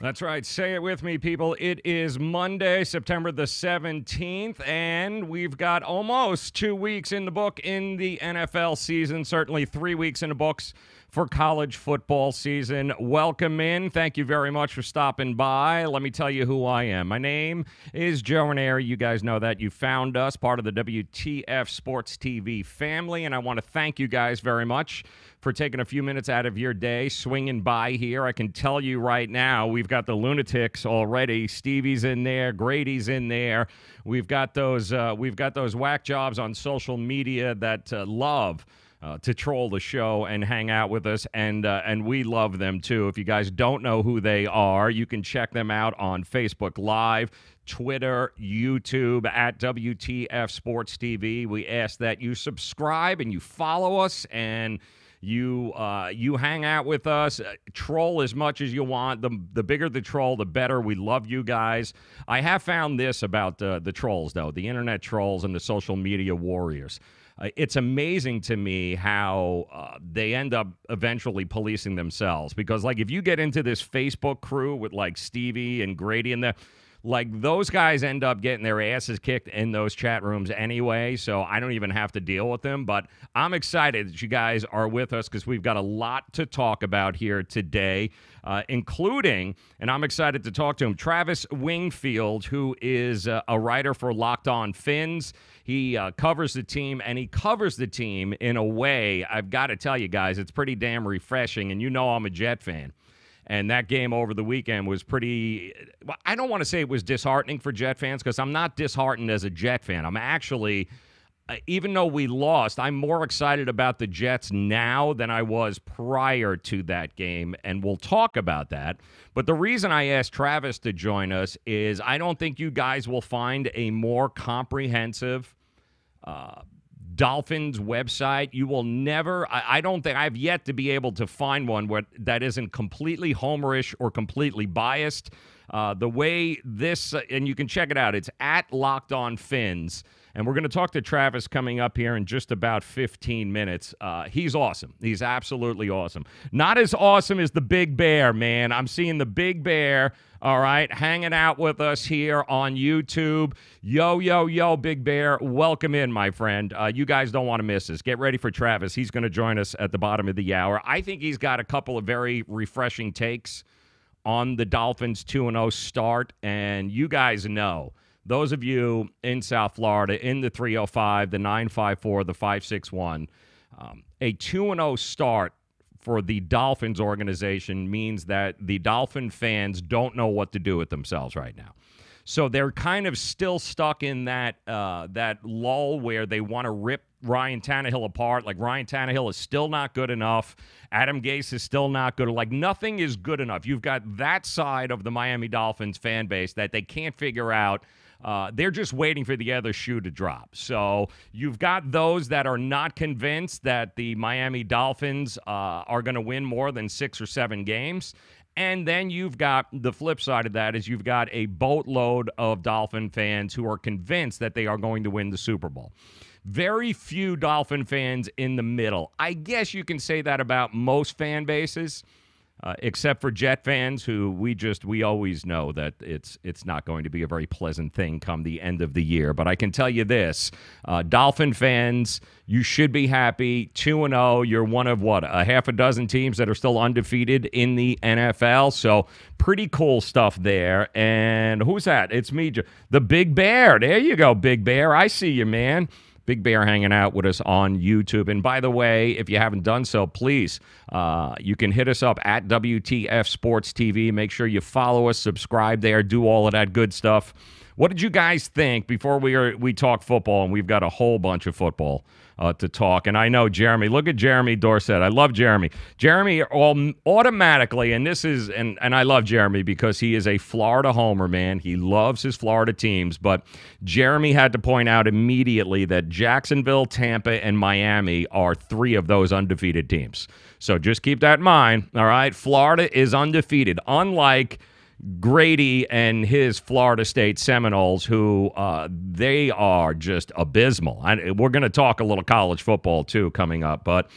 That's right. Say it with me, people. It is Monday, September the 17th, and we've got almost 2 weeks in the book in the NFL season, certainly 3 weeks in the books for college football season. Welcome in. Thank you very much for stopping by. Let me tell you who I am. My name is Joe Raineri. You guys know that. You found us, part of the WTF Sports TV family, and I want to thank you guys very much for taking a few minutes out of your day, swinging by here. I can tell you right now, we've got the lunatics already. Stevie's in there, Grady's in there. We've got those whack jobs on social media that love to troll the show and hang out with us, and we love them too. If you guys don't know who they are, you can check them out on Facebook Live, Twitter, YouTube, at WTF Sports TV. We ask that you subscribe and you follow us, and you hang out with us, troll as much as you want. The bigger the troll, the better. We love you guys. I have found this about the trolls, though, the internet trolls and the social media warriors. It's amazing to me how they end up eventually policing themselves. Because, like, if you get into this Facebook crew with, like, Stevie and Grady and those guys end up getting their asses kicked in those chat rooms anyway, so I don't even have to deal with them. But I'm excited that you guys are with us because we've got a lot to talk about here today, including, and I'm excited to talk to him, Travis Wingfield, who is a writer for Locked On Fins. He covers the team, and he covers the team in a way, I've got to tell you guys, it's pretty damn refreshing, and you know I'm a Jet fan. And that game over the weekend was pretty, I don't want to say it was disheartening for Jet fans because I'm not disheartened as a Jet fan. I'm actually, even though we lost, I'm more excited about the Jets now than I was prior to that game, and we'll talk about that. But the reason I asked Travis to join us is I don't think you guys will find a more comprehensive Dolphins website. You will never, I don't think, I've yet to be able to find one that isn't completely homerish or completely biased. The way this, and you can check it out, it's at Locked On Fins. And we're going to talk to Travis coming up here in just about 15 minutes. He's awesome. He's absolutely awesome. Not as awesome as the Big Bear, man. I'm seeing the Big Bear, all right, hanging out with us here on YouTube. Yo, Big Bear. Welcome in, my friend. You guys don't want to miss this. Get ready for Travis. He's going to join us at the bottom of the hour. I think he's got a couple of very refreshing takes on the Dolphins 2-0 start. And you guys know, those of you in South Florida, in the 305, the 954, the 561, a 2-0 start for the Dolphins organization means that the Dolphin fans don't know what to do with themselves right now. So they're kind of still stuck in that lull where they want to rip Ryan Tannehill apart. Like, Ryan Tannehill is still not good enough. Adam Gase is still not good. Like, nothing is good enough. You've got that side of the Miami Dolphins fan base that they can't figure out. They're just waiting for the other shoe to drop. So you've got those that are not convinced that the Miami Dolphins are going to win more than 6 or 7 games. And then you've got the flip side of that is you've got a boatload of Dolphin fans who are convinced that they are going to win the Super Bowl. Very few Dolphin fans in the middle. I guess you can say that about most fan bases. Except for Jet fans, who we always know that it's not going to be a very pleasant thing come the end of the year. But I can tell you this, Dolphin fans, you should be happy. 2-0, you're one of, a half a dozen teams that are still undefeated in the NFL. So pretty cool stuff there. And who's that? It's me, the Big Bear. There you go, Big Bear. I see you, man. Big Bear hanging out with us on YouTube. And by the way, if you haven't done so, please, you can hit us up at WTF Sports TV. Make sure you follow us, subscribe there, do all of that good stuff. What did you guys think before we talk football? And we've got a whole bunch of football to talk. And I know Jeremy. Look at Jeremy Dorsett. I love Jeremy. Jeremy automatically, and this is, and I love Jeremy because he is a Florida homer, man. He loves his Florida teams. But Jeremy had to point out immediately that Jacksonville, Tampa, and Miami are 3 of those undefeated teams. So just keep that in mind, all right? Florida is undefeated, unlike Grady and his Florida State Seminoles, who they are just abysmal. We're going to talk a little college football, too, coming up. But,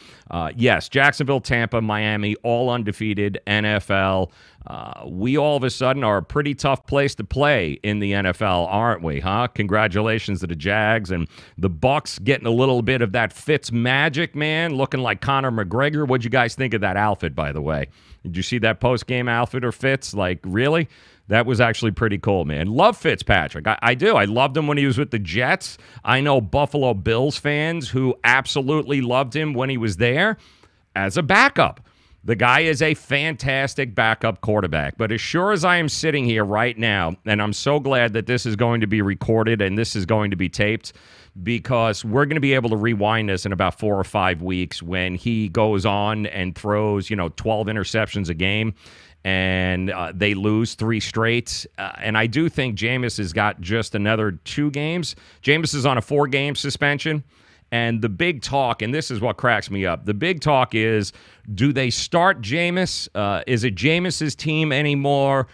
yes, Jacksonville, Tampa, Miami, all undefeated NFL. we all of a sudden are a pretty tough place to play in the NFL, aren't we, huh? Congratulations to the Jags and the Bucs getting a little bit of that Fitz magic, man, looking like Conor McGregor. What'd you guys think of that outfit, by the way? Did you see that post-game outfit or Fitz? Like, really? That was actually pretty cool, man. Love Fitzpatrick. I do. I loved him when he was with the Jets. I know Buffalo Bills fans who absolutely loved him when he was there as a backup. The guy is a fantastic backup quarterback. But as sure as I am sitting here right now, and I'm so glad that this is going to be recorded and this is going to be taped, because we're going to be able to rewind this in about 4 or 5 weeks when he goes on and throws, 12 interceptions a game and they lose 3 straight. And I do think Jameis has got just another 2 games. Jameis is on a 4-game suspension. And the big talk, and this is what cracks me up, the big talk is, do they start Jameis? Is it Jameis's team anymore?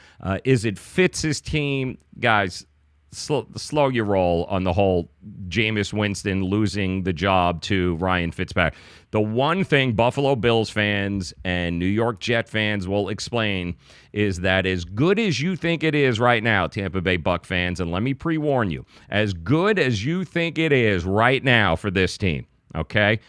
Is it Fitz's team? Guys, slow your roll on the whole Jameis Winston losing the job to Ryan Fitzpatrick. The one thing Buffalo Bills fans and New York Jet fans will explain is that as good as you think it is right now, Tampa Bay Buck fans, and let me pre-warn you, as good as you think it is right now for this team, okay,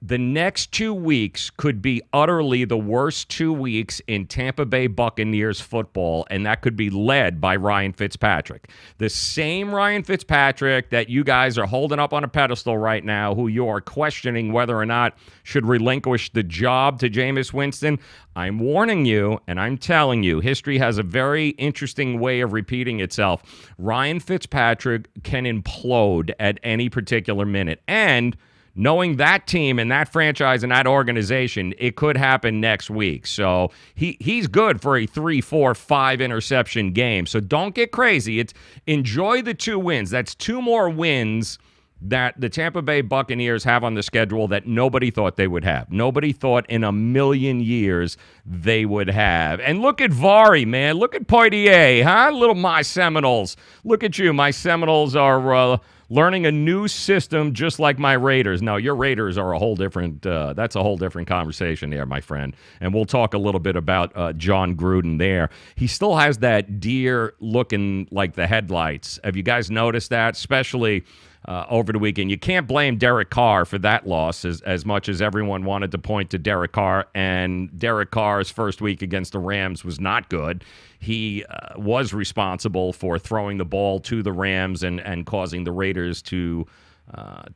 the next 2 weeks could be utterly the worst 2 weeks in Tampa Bay Buccaneers football, and that could be led by Ryan Fitzpatrick. The same Ryan Fitzpatrick that you guys are holding up on a pedestal right now, who you are questioning whether or not should relinquish the job to Jameis Winston. I'm warning you, and I'm telling you, history has a very interesting way of repeating itself. Ryan Fitzpatrick can implode at any particular minute, and knowing that team and that franchise and that organization, it could happen next week. So he's good for a 3, 4, 5 interception game. So don't get crazy. Enjoy the 2 wins. That's 2 more wins that the Tampa Bay Buccaneers have on the schedule that nobody thought they would have. Nobody thought in a million years they would have. And look at Vari, man. Look at Poitier, huh? Little my Seminoles. Look at you. My Seminoles are learning a new system just like my Raiders. Now, your Raiders are a whole different, that's a whole different conversation there, my friend. And we'll talk a little bit about John Gruden there. He still has that deer looking like the headlights. Have you guys noticed that? Especially over the weekend. You can't blame Derek Carr for that loss as much as everyone wanted to point to Derek Carr. And Derek Carr's first week against the Rams was not good. He was responsible for throwing the ball to the Rams and causing the Raiders to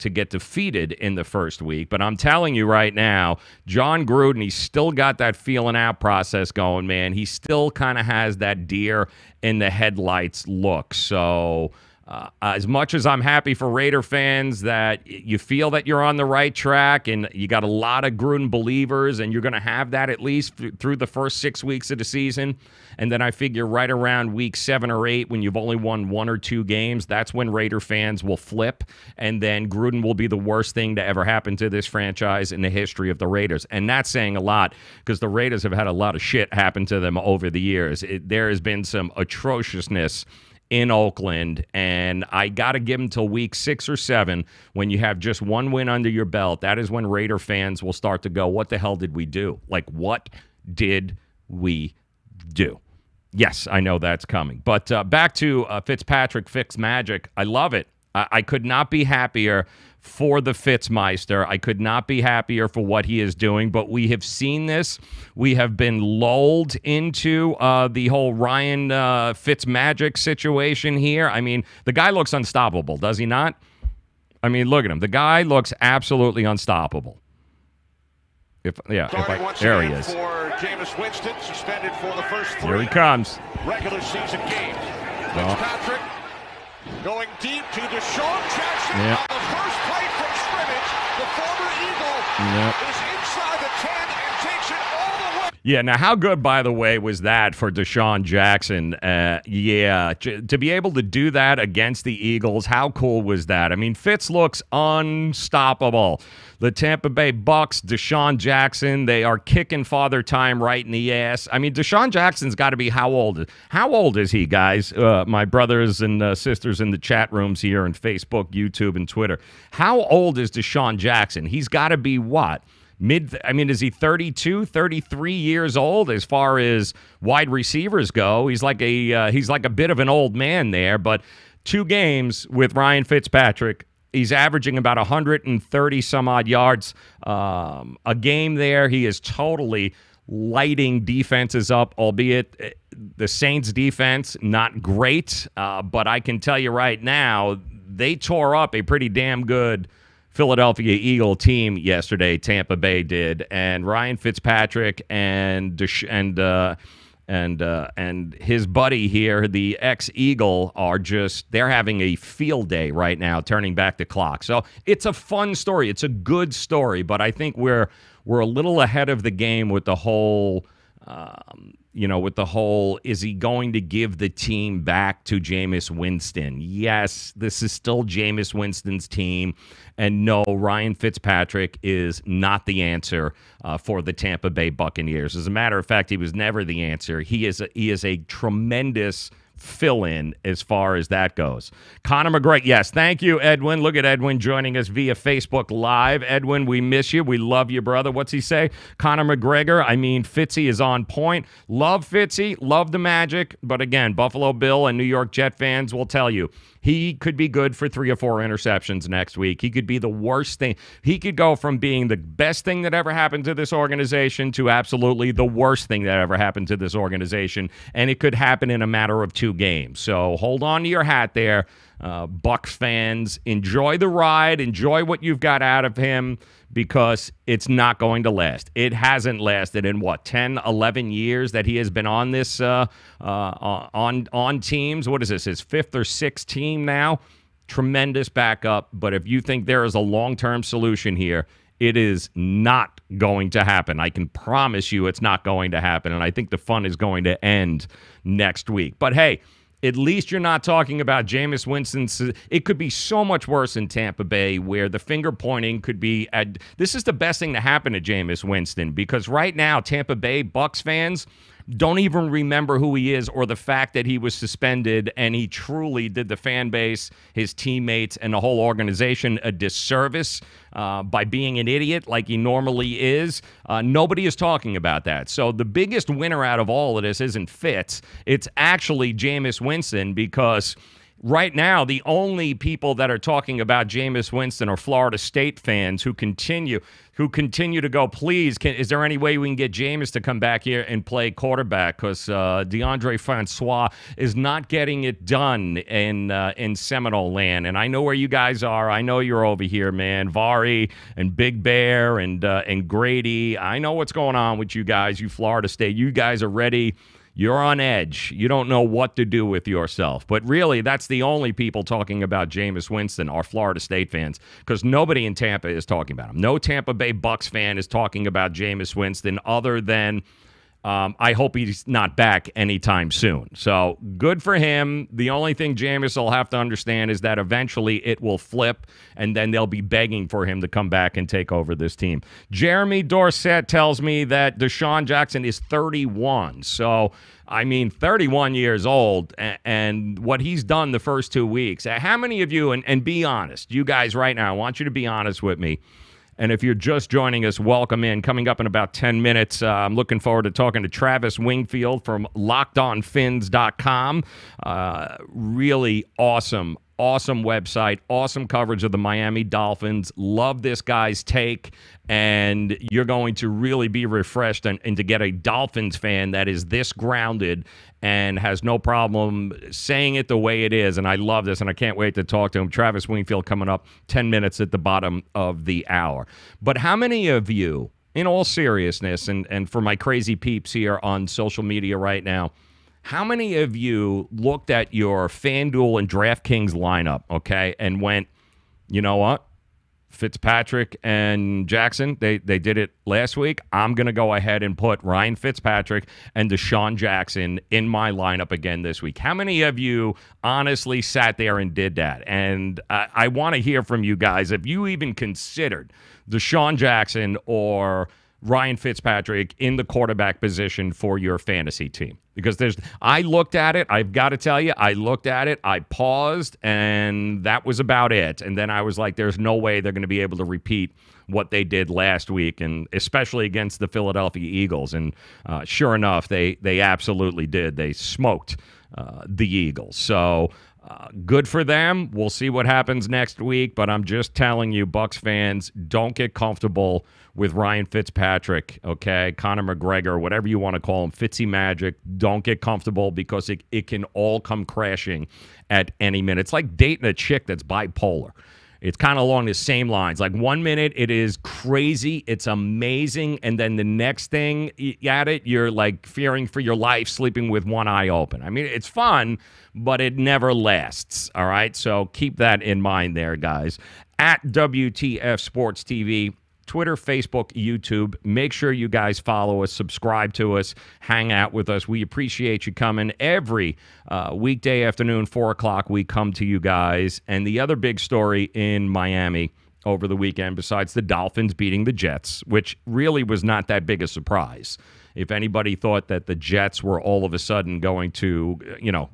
get defeated in the first week. But I'm telling you right now, John Gruden, he's still got that feeling out process going, man. He still kind of has that deer in the headlights look. So as much as I'm happy for Raider fans that you feel that you're on the right track and you got a lot of Gruden believers and you're going to have that at least through the first 6 weeks of the season, and then I figure right around week 7 or 8 when you've only won 1 or 2 games, that's when Raider fans will flip, and then Gruden will be the worst thing to ever happen to this franchise in the history of the Raiders. And that's saying a lot because the Raiders have had a lot of shit happen to them over the years. There has been some atrociousness in Oakland, and I got to give them till week 6 or 7 when you have just 1 win under your belt. That is when Raider fans will start to go, what the hell did we do? Like, what did we do? Yes, I know that's coming. But back to Fitzpatrick, Fitz Magic. I love it. I could not be happier for the Fitzmeister. I could not be happier for what he is doing, but we have seen this. We have been lulled into the whole Ryan Fitzmagic situation here. I mean, the guy looks unstoppable, does he not? I mean, look at him. The guy looks absolutely unstoppable. There he is. For Jameis Winston, suspended for the first 3 here he comes. Regular season games. Fitzpatrick going deep to Deshaun Jackson on the first play from scrimmage. The former Eagle is inside the 10 and takes it all the way. Yeah, now how good, by the way, was that for Deshaun Jackson? To be able to do that against the Eagles, how cool was that? I mean, Fitz looks unstoppable. The Tampa Bay Bucks, Deshaun Jackson, they are kicking Father Time right in the ass. I mean, Deshaun Jackson's got to be how old? How old is he, guys? My brothers and sisters in the chat rooms here on Facebook, YouTube, and Twitter. How old is Deshaun Jackson? He's got to be what? is he 32, 33 years old as far as wide receivers go? He's like a bit of an old man there, but 2 games with Ryan Fitzpatrick, he's averaging about 130 some odd yards a game there. He is totally lighting defenses up, albeit the Saints defense not great, but I can tell you right now, they tore up a pretty damn good Philadelphia Eagle team yesterday. Tampa Bay did, and Ryan Fitzpatrick and his buddy here, the ex-Eagle, they're having a field day right now, turning back the clock. So it's a fun story. It's a good story, but I think we're a little ahead of the game with the whole, is he going to give the team back to Jameis Winston? Yes, this is still Jameis Winston's team. And no, Ryan Fitzpatrick is not the answer for the Tampa Bay Buccaneers. As a matter of fact, he was never the answer. He is a tremendous fill-in as far as that goes. Conor McGregor, yes, thank you, Edwin. Look at Edwin joining us via Facebook Live. Edwin, we miss you. We love you, brother. What's he say? Conor McGregor, Fitzy is on point. Love Fitzy, love the Magic, but again, Buffalo Bill and New York Jet fans will tell you, he could be good for 3 or 4 interceptions next week. He could be the worst thing. He could go from being the best thing that ever happened to this organization to absolutely the worst thing that ever happened to this organization, and it could happen in a matter of 2 games. So hold on to your hat there, Bucs fans. Enjoy the ride. Enjoy what you've got out of him, because it's not going to last. It hasn't lasted in, 10, 11 years that he has been on this on teams. What is this, his 5th or 6th team now? Tremendous backup, but if you think there is a long-term solution here, it is not going to happen. I can promise you it's not going to happen, and I think the fun is going to end next week. But hey, at least you're not talking about Jameis Winston's. It could be so much worse in Tampa Bay, where the finger pointing could be at. This is the best thing to happen to Jameis Winston, because right now Tampa Bay Bucs fans don't even remember who he is or the fact that he was suspended, and he truly did the fan base, his teammates, and the whole organization a disservice by being an idiot like he normally is. Nobody is talking about that. So the biggest winner out of all of this isn't Fitz. It's actually Jameis Winston, because right now, the only people that are talking about Jameis Winston are Florida State fans who continue to go, please, is there any way we can get Jameis to come back here and play quarterback? Because DeAndre Francois is not getting it done in Seminole land. And I know where you guys are. I know you're over here, man. Vari and Big Bear and Grady. I know what's going on with you guys, you Florida State. You guys are ready. You're on edge. You don't know what to do with yourself. But really, that's the only people talking about Jameis Winston are Florida State fans, because nobody in Tampa is talking about him. No Tampa Bay Bucs fan is talking about Jameis Winston other than I hope he's not back anytime soon. So good for him. The only thing Jameis will have to understand is that eventually it will flip, and then they'll be begging for him to come back and take over this team. Jeremy Dorsett tells me that Deshaun Jackson is 31. So, 31 years old, and what he's done the first 2 weeks. How many of you, and be honest, you guys right now, I want you to be honest with me. And if you're just joining us, welcome in. Coming up in about 10 minutes, I'm looking forward to talking to Travis Wingfield from LockedOnFins.com. Really awesome website, awesome coverage of the Miami Dolphins. Love this guy's take, and you're going to really be refreshed and to get a Dolphins fan that is this grounded and has no problem saying it the way it is. And I love this, and I can't wait to talk to him. Travis Wingfield coming up 10 minutes at the bottom of the hour. But how many of you, in all seriousness, and for my crazy peeps here on social media right now, how many of you looked at your FanDuel and DraftKings lineup, okay, and went, you know what? Fitzpatrick and Jackson, they did it last week. I'm going to go ahead and put Ryan Fitzpatrick and Deshaun Jackson in my lineup again this week. How many of you honestly sat there and did that? And I want to hear from you guys. If you even considered Deshaun Jackson or Ryan Fitzpatrick in the quarterback position for your fantasy team. Because I looked at it. I've got to tell you, I looked at it. I paused, and that was about it. And then I was like, there's no way they're going to be able to repeat what they did last week, and especially against the Philadelphia Eagles. And sure enough, they absolutely did. They smoked the Eagles. So good for them. We'll see what happens next week. But I'm just telling you, Bucs fans, don't get comfortable with Ryan Fitzpatrick, okay? Conor McGregor, whatever you want to call him, Fitzy Magic. Don't get comfortable because it can all come crashing at any minute. It's like dating a chick that's bipolar. It's kind of along the same lines. Like 1 minute, it is crazy. It's amazing. And then the next thing at it, you're like fearing for your life, sleeping with one eye open. I mean, it's fun, but it never lasts. All right? So keep that in mind there, guys. At WTF Sports TV, Twitter, Facebook, YouTube. Make sure you guys follow us, subscribe to us, hang out with us. We appreciate you coming. Every weekday afternoon, 4 o'clock, we come to you guys. And the other big story in Miami over the weekend, besides the Dolphins beating the Jets, which really was not that big a surprise. If anybody thought that the Jets were all of a sudden going to,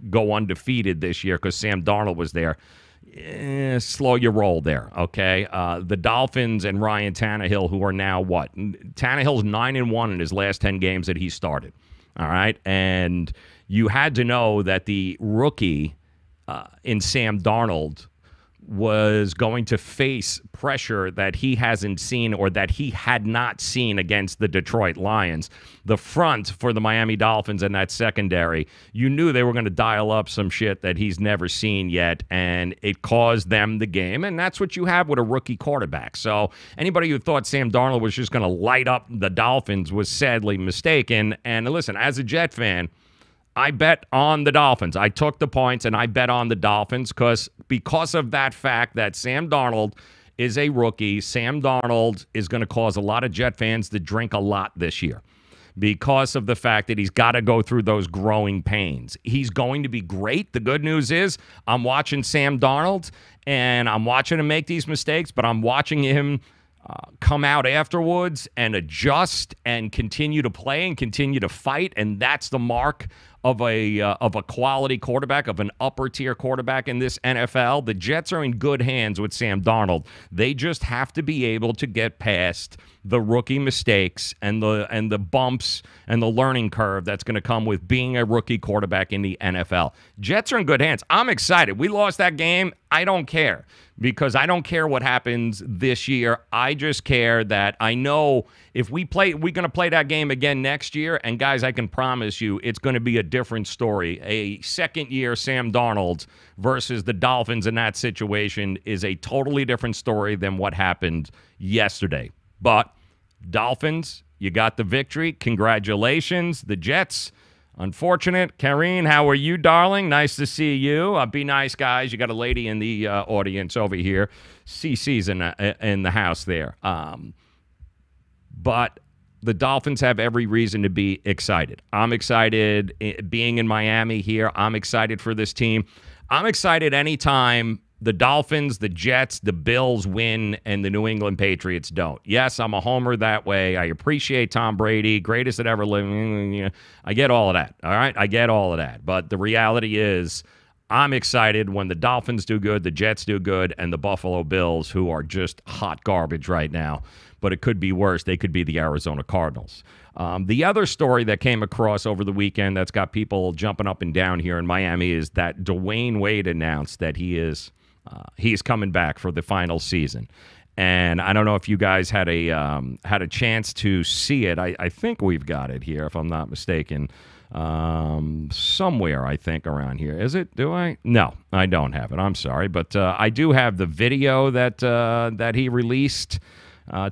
go undefeated this year because Sam Darnold was there, slow your roll there, okay? The Dolphins and Ryan Tannehill, who are now what? Tannehill's 9-1 in his last 10 games that he started, all right? And you had to know that the rookie in Sam Darnold was going to face pressure that he hasn't seen or that he had not seen against the Detroit Lions. The front for the Miami Dolphins and that secondary, you knew they were going to dial up some shit that he's never seen yet, and it caused them the game, and that's what you have with a rookie quarterback. So anybody who thought Sam Darnold was just going to light up the Dolphins was sadly mistaken. And listen, as a Jet fan, I bet on the Dolphins. I took the points, and I bet on the Dolphins because of that fact that Sam Darnold is a rookie. Sam Darnold is going to cause a lot of Jet fans to drink a lot this year because of the fact that he's got to go through those growing pains. He's going to be great. The good news is I'm watching Sam Darnold, and I'm watching him make these mistakes, but I'm watching him come out afterwards and adjust and continue to play and continue to fight, and that's the mark of a quality quarterback, of an upper-tier quarterback in this NFL. The Jets are in good hands with Sam Darnold. They just have to be able to get past the rookie mistakes and the bumps and the learning curve that's going to come with being a rookie quarterback in the NFL. Jets are in good hands. I'm excited. We lost that game. I don't care because I don't care what happens this year. I just care that I know if we're going to play that game again next year, and guys, I can promise you it's going to be a different story. A second-year Sam Darnold versus the Dolphins in that situation is a totally different story than what happened yesterday. But Dolphins, you got the victory. Congratulations. The Jets, unfortunate. Karine, how are you, darling? Nice to see you. Be nice, guys. You got a lady in the audience over here. CC's in the house there. But the Dolphins have every reason to be excited. I'm excited being in Miami here. I'm excited for this team. I'm excited anytime the Dolphins, the Jets, the Bills win and the New England Patriots don't. Yes, I'm a homer that way. I appreciate Tom Brady, greatest that ever lived. I get all of that, all right? I get all of that. But the reality is I'm excited when the Dolphins do good, the Jets do good, and the Buffalo Bills, who are just hot garbage right now. But it could be worse. They could be the Arizona Cardinals. The other story that came across over the weekend that's got people jumping up and down here in Miami is that Dwayne Wade announced that he's coming back for the final season. And I don't know if you guys had a chance to see it. I think we've got it here, if I'm not mistaken. Somewhere, I think, around here. Is it? Do I? No, I don't have it. I'm sorry. But I do have the video that he released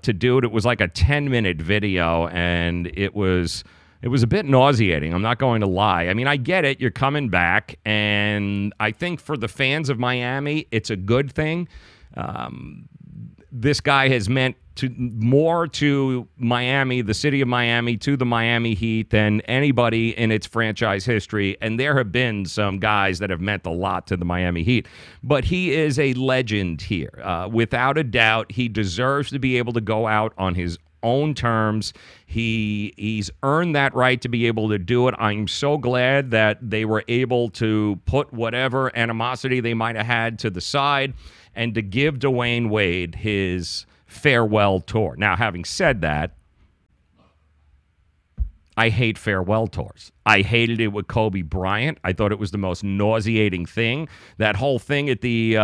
to do it. It was like a 10-minute video, and it was a bit nauseating. I'm not going to lie. I mean, I get it. You're coming back, and I think for the fans of Miami, it's a good thing. This guy has meant more to Miami, the city of Miami, to the Miami Heat than anybody in its franchise history. And there have been some guys that have meant a lot to the Miami Heat. But he is a legend here. Without a doubt, he deserves to be able to go out on his own terms. He's earned that right to be able to do it. I'm so glad that they were able to put whatever animosity they might have had to the side and to give Dwayne Wade his farewell tour. Now, having said that, I hate farewell tours. I hated it with Kobe Bryant. I thought it was the most nauseating thing. That whole thing at the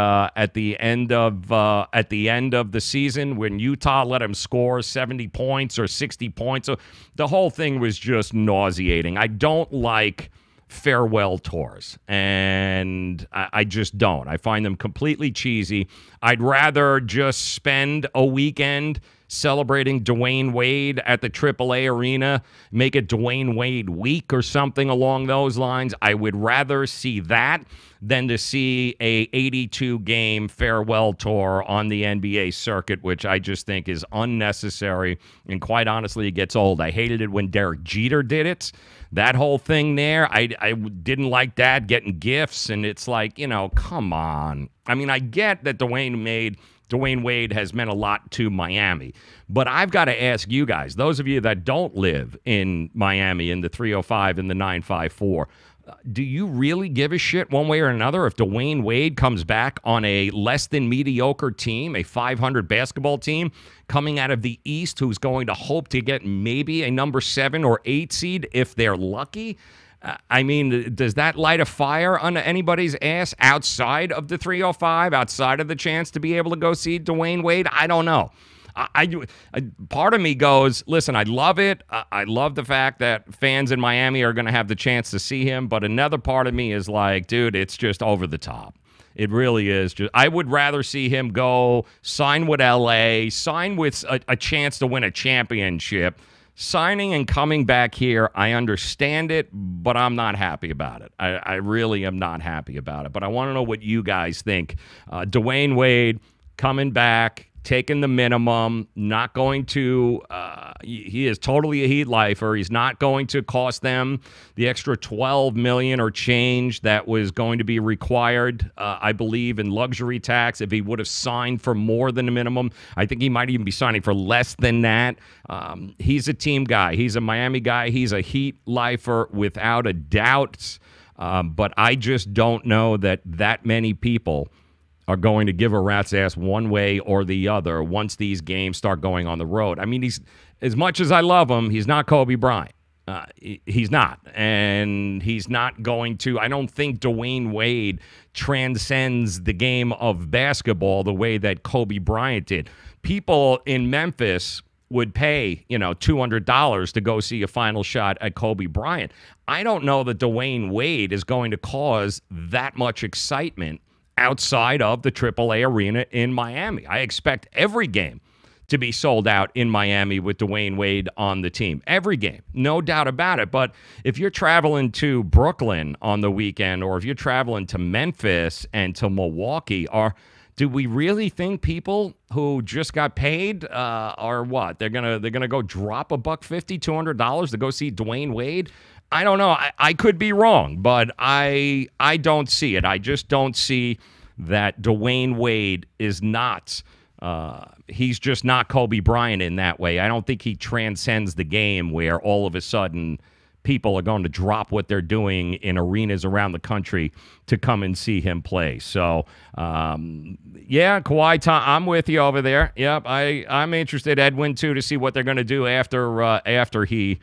end of the season when Utah let him score 70 points or 60 points. So the whole thing was just nauseating. I don't like farewell tours, and I just don't. I find them completely cheesy. I'd rather just spend a weekend celebrating Dwayne Wade at the AAA arena, make it Dwayne Wade week or something along those lines. I would rather see that than to see a 82-game farewell tour on the NBA circuit, which I just think is unnecessary, and quite honestly, it gets old. I hated it when Derek Jeter did it. That whole thing there, I didn't like that, getting gifts, and it's like, you know, come on. I mean, I get that Dwayne Wade has meant a lot to Miami. But I've got to ask you guys, those of you that don't live in Miami in the 305 and the 954, do you really give a shit one way or another if Dwayne Wade comes back on a less than mediocre team, a 500 basketball team coming out of the East who's going to hope to get maybe a number 7 or 8 seed if they're lucky? I mean, does that light a fire on anybody's ass outside of the 305, outside of the chance to be able to go see Dwayne Wade? I don't know. Part of me goes, listen, I love it. I love the fact that fans in Miami are going to have the chance to see him. But another part of me is like, dude, it's just over the top. It really is. I would rather see him go sign with LA, sign with a chance to win a championship. Signing and coming back here, I understand it, but I'm not happy about it. I really am not happy about it. But I want to know what you guys think. Dwayne Wade coming back, taking the minimum, not going to he is totally a Heat lifer. He's not going to cost them the extra $12 million or change that was going to be required, I believe, in luxury tax. If he would have signed for more than the minimum, I think he might even be signing for less than that. He's a team guy. He's a Miami guy. He's a Heat lifer without a doubt. But I just don't know that many people are going to give a rat's ass one way or the other once these games start going on the road. I mean, he's, as much as I love him, he's not Kobe Bryant. He's not. And he's not going to, I don't think Dwayne Wade transcends the game of basketball the way that Kobe Bryant did. People in Memphis would pay, $200 to go see a final shot at Kobe Bryant. I don't know that Dwayne Wade is going to cause that much excitement outside of the AAA arena in Miami. I expect every game to be sold out in Miami with Dwayne Wade on the team. Every game, no doubt about it. But if you're traveling to Brooklyn on the weekend, or if you're traveling to Memphis and to Milwaukee, do we really think people who just got paid are what? They're gonna go drop $150, $200 to go see Dwayne Wade? I don't know. I could be wrong, but I don't see it. I just don't see that Dwayne Wade is not he's just not Kobe Bryant in that way. I don't think he transcends the game where all of a sudden people are going to drop what they're doing in arenas around the country to come and see him play. So, yeah, Kawhi, I'm with you over there. Yep, I'm interested, Edwin, too, to see what they're going to do after he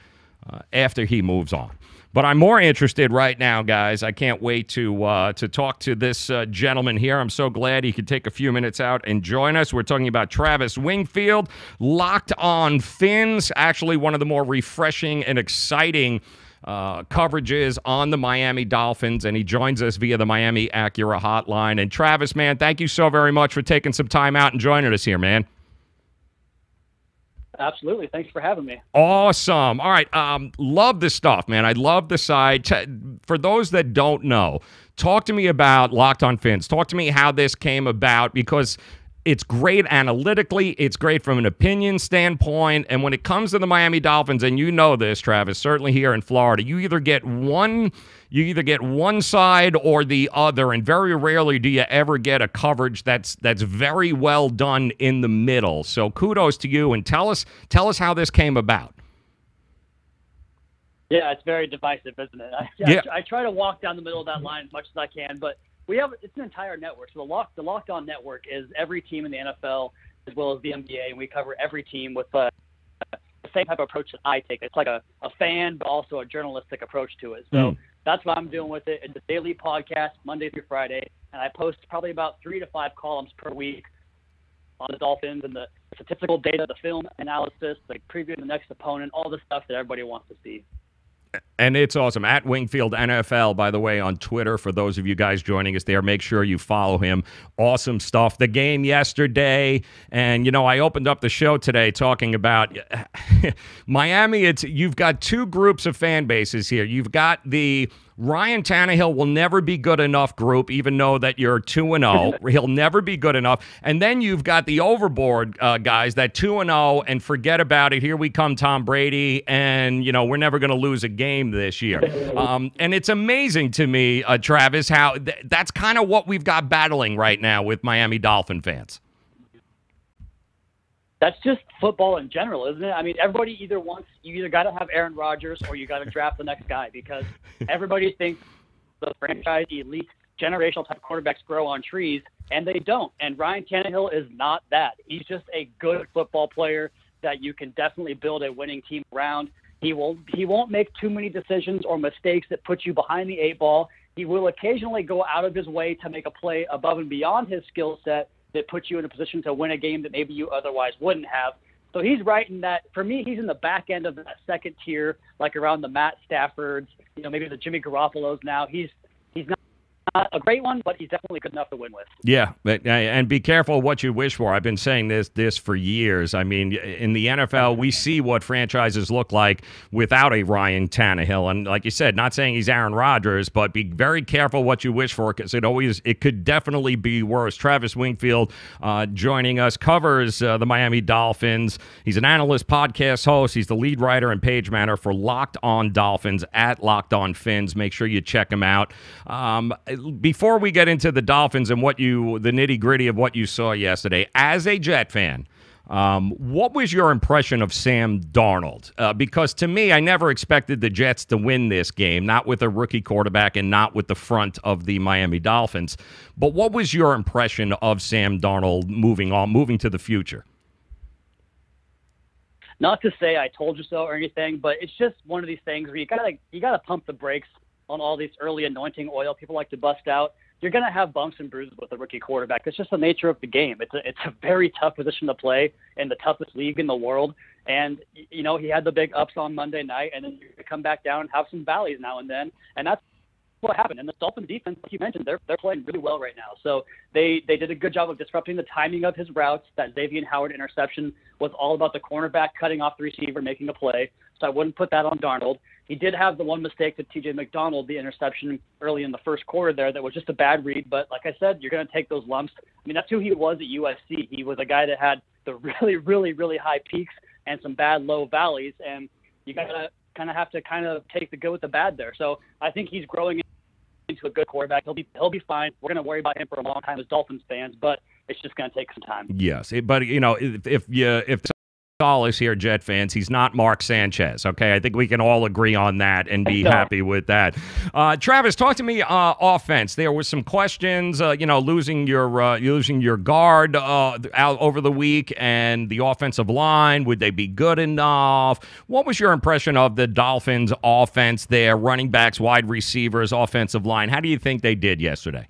moves on. But I'm more interested right now, guys. I can't wait to talk to this gentleman here. I'm so glad he could take a few minutes out and join us. We're talking about Travis Wingfield, Locked on Fins, actually one of the more refreshing and exciting coverages on the Miami Dolphins, and he joins us via the Miami Acura hotline. And Travis, man, thank you so very much for taking some time out and joining us here, man. Absolutely. Thanks for having me. Awesome. All right. Love this stuff, man. I love the side. For those that don't know, talk to me about Locked on Fins. Talk to me how this came about, because It's great analytically. It's great from an opinion standpoint. And when it comes to the Miami Dolphins, and you know this, Travis, certainly here in Florida, you either get one side or the other, and very rarely do you ever get a coverage that's very well done in the middle. So kudos to you, and tell us how this came about. Yeah, it's very divisive, isn't it? I try to walk down the middle of that line as much as I can, but it's an entire network. So the Locked On Network is every team in the NFL as well as the NBA, and we cover every team with the same type of approach that I take. It's like a fan, but also a journalistic approach to it. So that's what I'm doing with it. It's a daily podcast, Monday through Friday, and I post probably about 3 to 5 columns per week on the Dolphins and the statistical data, the film analysis, the preview of the next opponent, all the stuff that everybody wants to see. And it's awesome. At Wingfield NFL, by the way, on Twitter, for those of you guys joining us there, make sure you follow him. Awesome stuff. The game yesterday, and, you know, I opened up the show today talking about Miami. You've got two groups of fan bases here. You've got the Ryan Tannehill will never be good enough group, even though that you're 2-0. He'll never be good enough. And then you've got the overboard guys, that 2-0, and forget about it. Here we come, Tom Brady, and, you know, we're never going to lose a game this year. And it's amazing to me, Travis, how that's kind of what we've got battling right now with Miami Dolphin fans. That's just football in general, isn't it? I mean, everybody you either got to have Aaron Rodgers or you got to draft the next guy, because everybody thinks the franchise, elite, generational type of quarterbacks grow on trees, and they don't. And Ryan Tannehill is not that. He's just a good football player that you can definitely build a winning team around. He won't make too many decisions or mistakes that put you behind the 8 ball. He will occasionally go out of his way to make a play above and beyond his skill set that puts you in a position to win a game that maybe you otherwise wouldn't have. So he's right in that. For me, he's in the back end of that second tier, like around the Matt Staffords, you know, maybe the Jimmy Garoppolos now. He's not a great one, but he's definitely good enough to win with. Yeah, and be careful what you wish for. I've been saying this for years. I mean, in the NFL, we see what franchises look like without a Ryan Tannehill. And like you said, not saying he's Aaron Rodgers, but be very careful what you wish for, because it could definitely be worse. Travis Wingfield joining us, covers the Miami Dolphins. He's an analyst, podcast host. He's the lead writer and page manager for Locked On Dolphins at Locked On Fins. Make sure you check him out. Before we get into the Dolphins and the nitty-gritty of what you saw yesterday, as a Jet fan, what was your impression of Sam Darnold? Because to me, I never expected the Jets to win this game, not with a rookie quarterback and not with the front of the Miami Dolphins. But what was your impression of Sam Darnold moving to the future? Not to say I told you so or anything, but it's just one of these things where you gotta pump the brakes on all these early anointing oil people like to bust out. You're going to have bumps and bruises with a rookie quarterback. It's just the nature of the game. It's a very tough position to play in the toughest league in the world. And, you know, he had the big ups on Monday night, and then you come back down and have some valleys now and then. And that's what happened. And the Dolphins defense, like you mentioned, they're playing really well right now. So they did a good job of disrupting the timing of his routes. That Xavier Howard interception was all about the cornerback cutting off the receiver, making a play. So I wouldn't put that on Darnold. He did have the one mistake to TJ McDonald, the interception early in the first quarter there, that was just a bad read. But like I said, you're going to take those lumps. I mean, that's who he was at USC. He was a guy that had the really, really, really high peaks and some bad low valleys. And you got to have to take the good with the bad there. So I think he's growing into a good quarterback. He'll be fine. We're going to worry about him for a long time as Dolphins fans, but it's just going to take some time. Yes, but you know, if solace here, Jet fans, he's not Mark Sanchez. Okay, I think we can all agree on that and be happy with that. Travis, talk to me offense. There was some questions. Losing your guard out over the week, and the offensive line. Would they be good enough? What was your impression of the Dolphins' offense there? Running backs, wide receivers, offensive line. How do you think they did yesterday?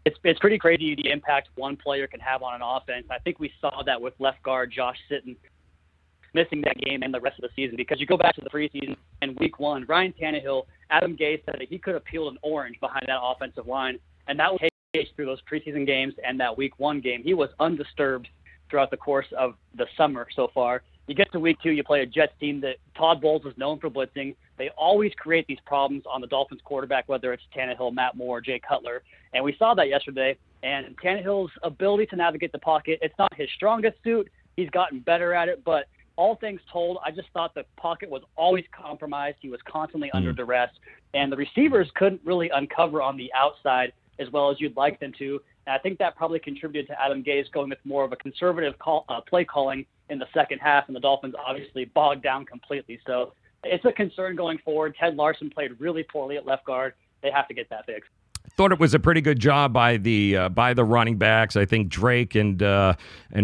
It's pretty crazy the impact one player can have on an offense. I think we saw that with left guard Josh Sitton missing that game and the rest of the season, because you go back to the preseason and week 1, Ryan Tannehill, Adam Gase said that he could have peeled an orange behind that offensive line, and that was the case through those preseason games and that week 1 game. He was undisturbed throughout the course of the summer so far. You get to week 2, you play a Jets team that Todd Bowles is known for blitzing. They always create these problems on the Dolphins quarterback, whether it's Tannehill, Matt Moore, Jay Cutler. And we saw that yesterday. And Tannehill's ability to navigate the pocket, it's not his strongest suit. He's gotten better at it, but all things told, I just thought the pocket was always compromised. He was constantly under duress, and the receivers couldn't really uncover on the outside as well as you'd like them to. And I think that probably contributed to Adam Gase going with more of a conservative play calling in the second half, and the Dolphins obviously bogged down completely. So it's a concern going forward. Ted Larson played really poorly at left guard. They have to get that fixed. Thought it was a pretty good job by the running backs. I think Drake and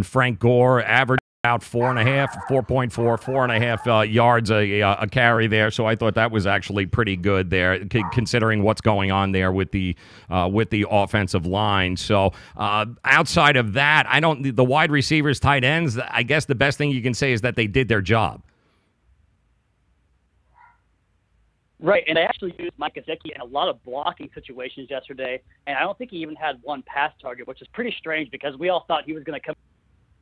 Frank Gore averaged about 4.4 yards a carry there. So I thought that was actually pretty good there, considering what's going on there with the offensive line. So outside of that, the wide receivers, tight ends, I guess the best thing you can say is that they did their job. Right, and they actually used Mike Gesicki in a lot of blocking situations yesterday, and I don't think he even had one pass target, which is pretty strange because we all thought he was going to come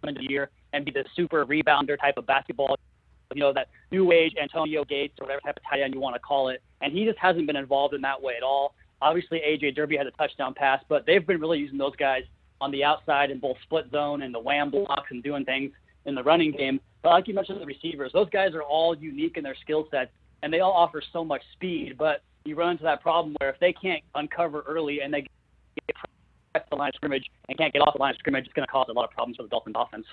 into the year and be the super rebounder type of basketball, that new age Antonio Gates or whatever type of tight end you want to call it, and he just hasn't been involved in that way at all. Obviously, A.J. Derby had a touchdown pass, but they've been really using those guys on the outside in both split zone and the wham blocks and doing things in the running game. But like you mentioned, the receivers, those guys are all unique in their skill sets, and they all offer so much speed, but you run into that problem where if they can't uncover early and they get pressed the line of scrimmage and can't get off the line of scrimmage, it's going to cause a lot of problems for the Dolphins offense.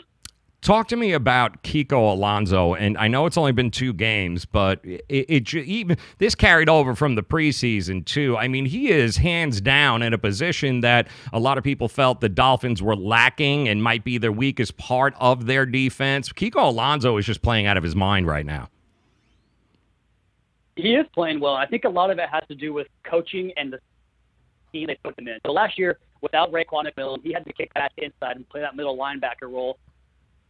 Talk to me about Kiko Alonso, and I know it's only been 2 games, but even this carried over from the preseason too. I mean, he is hands down in a position that a lot of people felt the Dolphins were lacking and might be their weakest part of their defense. Kiko Alonso is just playing out of his mind right now. He is playing well. I think a lot of it has to do with coaching and the team they put him in. So last year, without Raekwon McMillan, he had to kick back inside and play that middle linebacker role.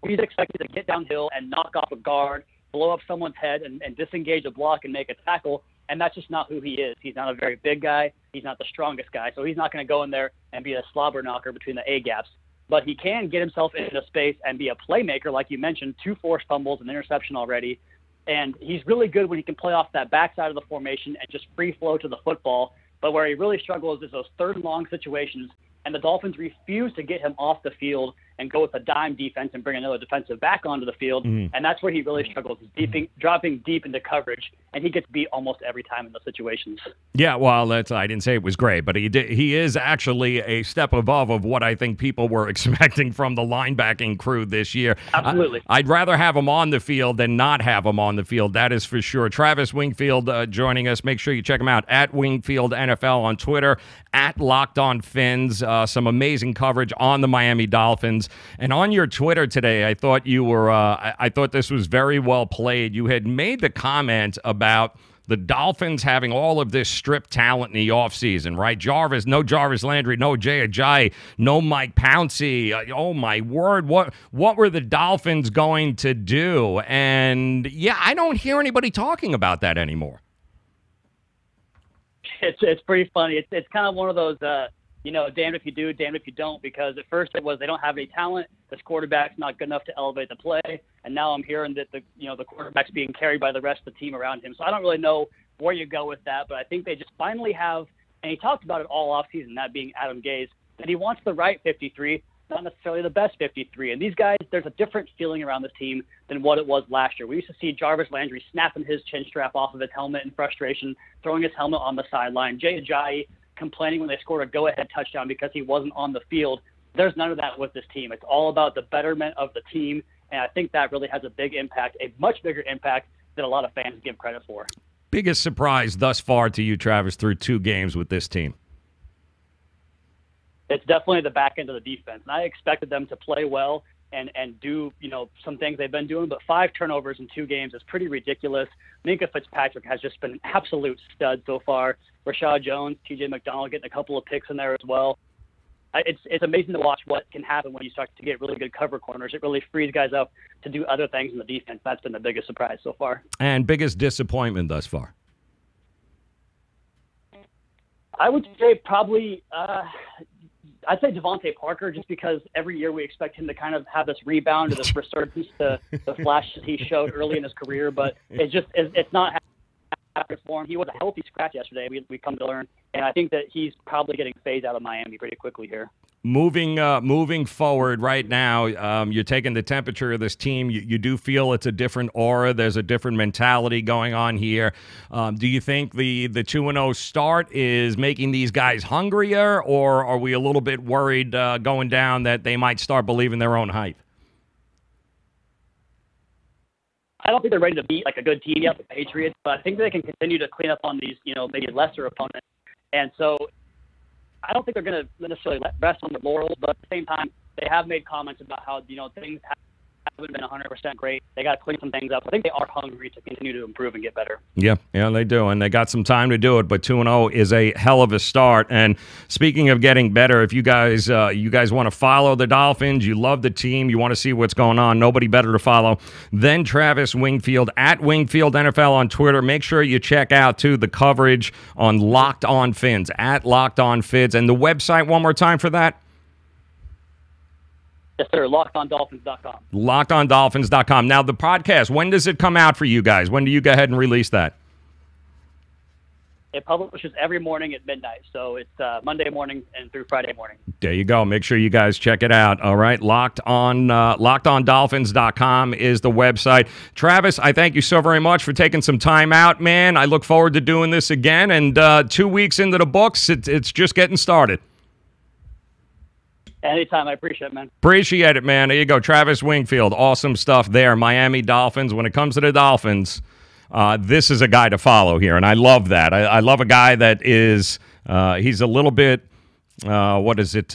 He's expected to get downhill and knock off a guard, blow up someone's head, and disengage a block and make a tackle, and that's just not who he is. He's not a very big guy. He's not the strongest guy, so he's not going to go in there and be a slobber knocker between the A-gaps. But he can get himself into space and be a playmaker, like you mentioned, 2 forced fumbles, an interception already. And he's really good when he can play off that backside of the formation and just free flow to the football. But where he really struggles is those third and long situations, and the Dolphins refuse to get him off the field and go with a dime defense and bring another defensive back onto the field. And that's where he really struggles, is dropping deep into coverage, and he gets beat almost every time in those situations. Yeah, well, I didn't say it was great, but he is actually a step above of what I think people were expecting from the linebacking crew this year. Absolutely. I'd rather have him on the field than not have him on the field, that is for sure. Travis Wingfield joining us. Make sure you check him out at Wingfield NFL on Twitter, at Locked On Fins. Some amazing coverage on the Miami Dolphins. And on your Twitter today, I thought you were. I thought this was very well played. You had made the comment about the Dolphins having all of this strip talent in the offseason, right? No Jarvis Landry, no Jay Ajayi, no Mike Pouncey. Oh my word! What were the Dolphins going to do? And yeah, I don't hear anybody talking about that anymore. It's pretty funny. It's kind of one of those. Damned if you do, damned if you don't, because at first it was they don't have any talent, this quarterback's not good enough to elevate the play, and now I'm hearing that the quarterback's being carried by the rest of the team around him. So I don't really know where you go with that, but I think they just finally have, and he talked about it all offseason, that being Adam Gase, that he wants the right 53, not necessarily the best 53. And these guys, there's a different feeling around this team than what it was last year. We used to see Jarvis Landry snapping his chin strap off of his helmet in frustration, throwing his helmet on the sideline. Jay Ajayi complaining when they scored a go-ahead touchdown because he wasn't on the field. There's none of that with this team. It's all about the betterment of the team, and I think that really has a big impact, a much bigger impact than a lot of fans give credit for. Biggest surprise thus far to you, Travis, through 2 games with this team? It's definitely the back end of the defense, and I expected them to play well and do, some things they've been doing, but 5 turnovers in 2 games is pretty ridiculous. Minka Fitzpatrick has just been an absolute stud so far. Rashad Jones, TJ McDonald getting a couple of picks in there as well. It's amazing to watch what can happen when you start to get really good cover corners. It really frees guys up to do other things in the defense. That's been the biggest surprise so far. And biggest disappointment thus far? I would say probably I'd say Devontae Parker, just because every year we expect him to kind of have this rebound or this resurgence to the flashes he showed early in his career, but it's not happening for him. He was a healthy scratch yesterday, we come to learn, and I think that he's probably getting phased out of Miami pretty quickly here. moving forward right now, you're taking the temperature of this team. You do feel it's a different aura. There's a different mentality going on here. Do you think the 2-0 start is making these guys hungrier, or are we a little bit worried going down that they might start believing their own hype? I don't think they're ready to beat like a good team yet, the Patriots, but I think they can continue to clean up on these, maybe lesser opponents. And so I don't think they're going to necessarily rest on their laurels, but at the same time, they have made comments about how, things haven't been 100% great. They got to clean some things up. I think they are hungry to continue to improve and get better. Yeah, they do, and they got some time to do it, but 2-0 is a hell of a start. And speaking of getting better, if you guys want to follow the Dolphins, you love the team, you want to see what's going on, nobody better to follow than Travis Wingfield at Wingfield NFL on Twitter. Make sure you check out, too, the coverage on Locked On Fins, at Locked On Fins. And the website, one more time for that? Yes, sir. LockedOnDolphins.com. LockedOnDolphins.com. Now, the podcast, when does it come out for you guys? When do you go ahead and release that? It publishes every morning at midnight, so it's Monday morning and through Friday morning. There you go. Make sure you guys check it out. All right, LockedOnDolphins.com is the website. Travis, I thank you so very much for taking some time out, man. I look forward to doing this again, and 2 weeks into the books, it's just getting started. Anytime. I appreciate it, man. Appreciate it, man. There you go. Travis Wingfield. Awesome stuff there. Miami Dolphins. When it comes to the Dolphins, this is a guy to follow here, and I love that. I love a guy that is he's a little bit what is it?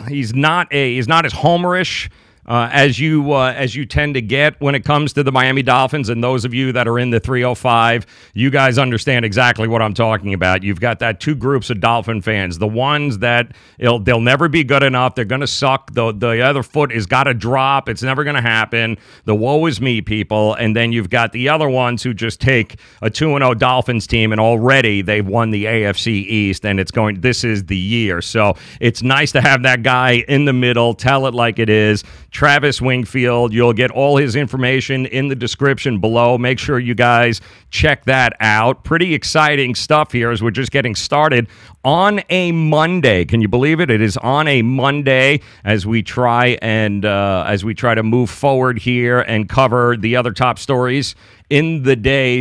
He's not as homerish as you tend to get when it comes to the Miami Dolphins. And those of you that are in the 305, you guys understand exactly what I'm talking about. You've got that two groups of Dolphin fans. The ones that they'll never be good enough. They're going to suck. The other foot has got to drop. It's never going to happen. The woe is me people. And then you've got the other ones who just take a 2-0 Dolphins team, and already they've won the AFC East, and this is the year. So it's nice to have that guy in the middle. Tell it like it is. Travis Wingfield. You'll get all his information in the description below. Make sure you guys check that out. Pretty exciting stuff here as we're just getting started on a Monday. Can you believe it? It is on a Monday as we try to move forward here and cover the other top stories in the day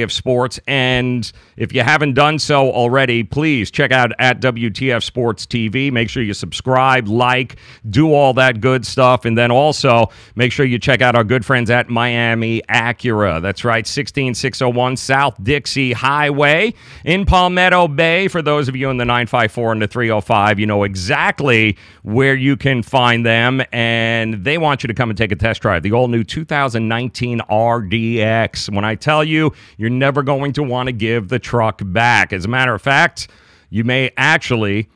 of sports. And if you haven't done so already, please check out at WTF Sports TV. Make sure you subscribe, like, do all that good stuff. And then also make sure you check out our good friends at Miami Acura. That's right, 16601 South Dixie Highway in Palmetto Bay. For those of you in the 954 and the 305, you know exactly where you can find them. And they want you to come and take a test drive. The all-new 2019 RDX. When I tell you, you're never going to want to give the truck back. As a matter of fact, you may actually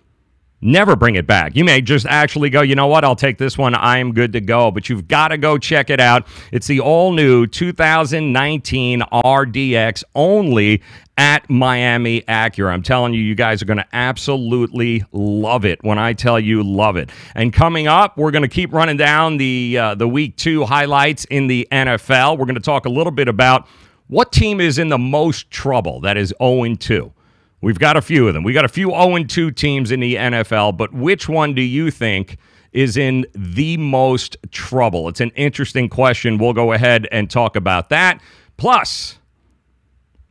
never bring it back. You may just actually go, you know what, I'll take this one. I'm good to go. But you've got to go check it out. It's the all-new 2019 RDX only at Miami Acura. I'm telling you, you guys are going to absolutely love it when I tell you love it. And coming up, we're going to keep running down the Week 2 highlights in the NFL. We're going to talk a little bit about what team is in the most trouble that is 0-2. We've got a few of them. We got a few 0-2 teams in the NFL, but which one do you think is in the most trouble? It's an interesting question. We'll go ahead and talk about that. Plus,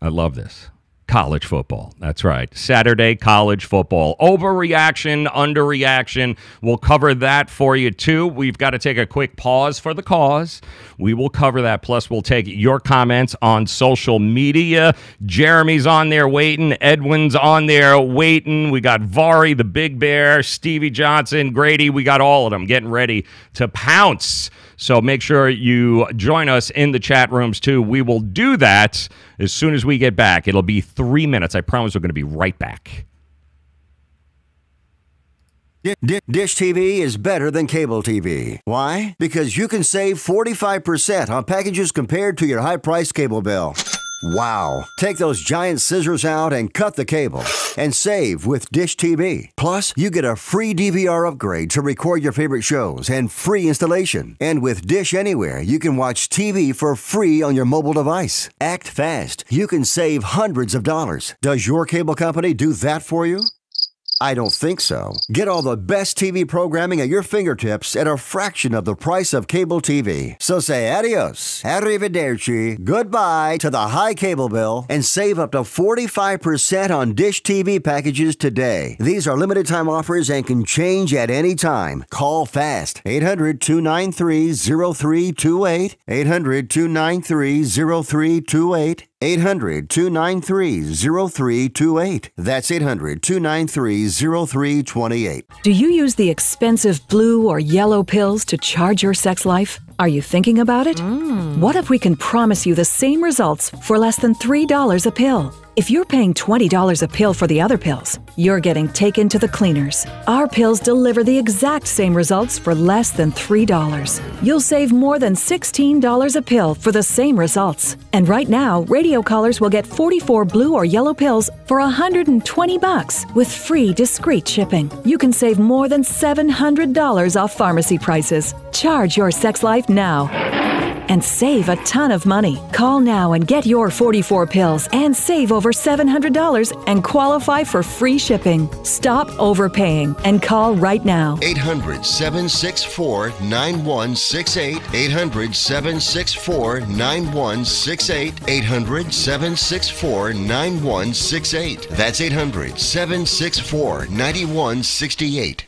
I love this. College football. That's right. Saturday college football. Overreaction, underreaction. We'll cover that for you, too. We've got to take a quick pause for the cause. We will cover that. Plus, we'll take your comments on social media. Jeremy's on there waiting. Edwin's on there waiting. We got Vari, the Big Bear, Stevie Johnson, Grady. We got all of them getting ready to pounce. So make sure you join us in the chat rooms, too. We will do that as soon as we get back. It'll be 3 minutes. I promise we're going to be right back. Dish TV is better than cable TV. Why? Because you can save 45% on packages compared to your high-priced cable bill. Wow. Take those giant scissors out and cut the cable and save with Dish TV. Plus, you get a free DVR upgrade to record your favorite shows and free installation. And with Dish Anywhere, you can watch TV for free on your mobile device. Act fast. You can save hundreds of dollars. Does your cable company do that for you? I don't think so. Get all the best TV programming at your fingertips at a fraction of the price of cable TV. So say adios, arrivederci, goodbye to the high cable bill and save up to 45% on Dish TV packages today. These are limited time offers and can change at any time. Call fast. 800-293-0328. 800-293-0328. 800-293-0328. That's 800-293-0328. Do you use the expensive blue or yellow pills to charge your sex life? Are you thinking about it? What if we can promise you the same results for less than $3 a pill? If you're paying $20 a pill for the other pills, you're getting taken to the cleaners. Our pills deliver the exact same results for less than $3. You'll save more than $16 a pill for the same results. And right now, radio callers will get 44 blue or yellow pills for $120 with free discreet shipping. You can save more than $700 off pharmacy prices. Charge your sex life now and save a ton of money. Call now and get your 44 pills and save over $700 and qualify for free shipping. Stop overpaying and call right now. 800-764-9168. 800-764-9168. 800-764-9168. That's 800-764-9168.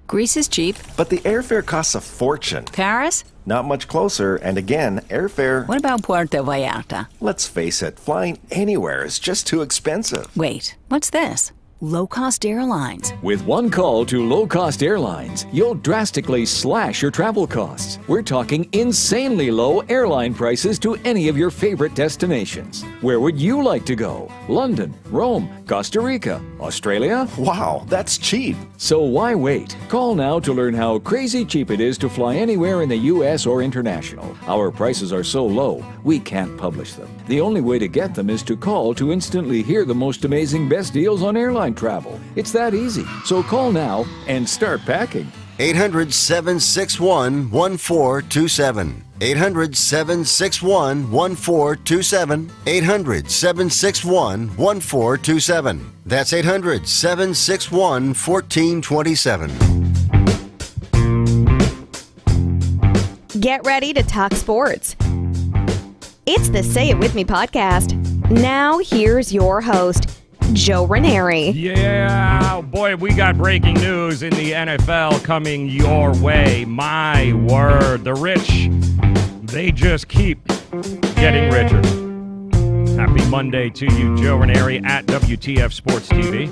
Greece is cheap. But the airfare costs a fortune. Paris? Not much closer, and again, airfare... What about Puerto Vallarta? Let's face it, flying anywhere is just too expensive. Wait, what's this? Low-cost airlines. With one call to low-cost airlines, you'll drastically slash your travel costs. We're talking insanely low airline prices to any of your favorite destinations. Where would you like to go? London, Rome, Costa Rica, Australia? Wow, that's cheap. So why wait? Call now to learn how crazy cheap it is to fly anywhere in the U.S. or international. Our prices are so low, we can't publish them. The only way to get them is to call to instantly hear the most amazing best deals on airline travel. It's that easy. So call now and start packing. 800-761-1427. 800-761-1427. 800-761-1427. That's 800-761-1427. Get ready to talk sports. It's the Say It With Me podcast. Now here's your host, Joe Raineri. Yeah, boy, we got breaking news in the NFL coming your way. My word, the rich, they just keep getting richer. Happy Monday to you, Joe Raineri at WTF Sports TV.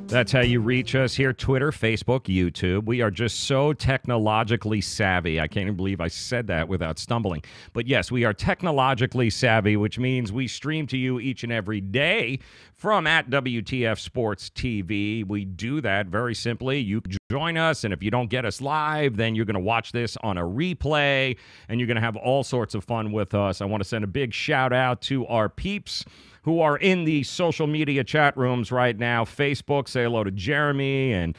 That's how you reach us here, Twitter, Facebook, YouTube. We are just so technologically savvy. I can't even believe I said that without stumbling. But yes, we are technologically savvy, which means we stream to you each and every day from at WTF Sports TV. We do that very simply. You can join us, and if you don't get us live, then you're going to watch this on a replay, and you're going to have all sorts of fun with us. I want to send a big shout out to our peeps who are in the social media chat rooms right now. Facebook, say hello to Jeremy and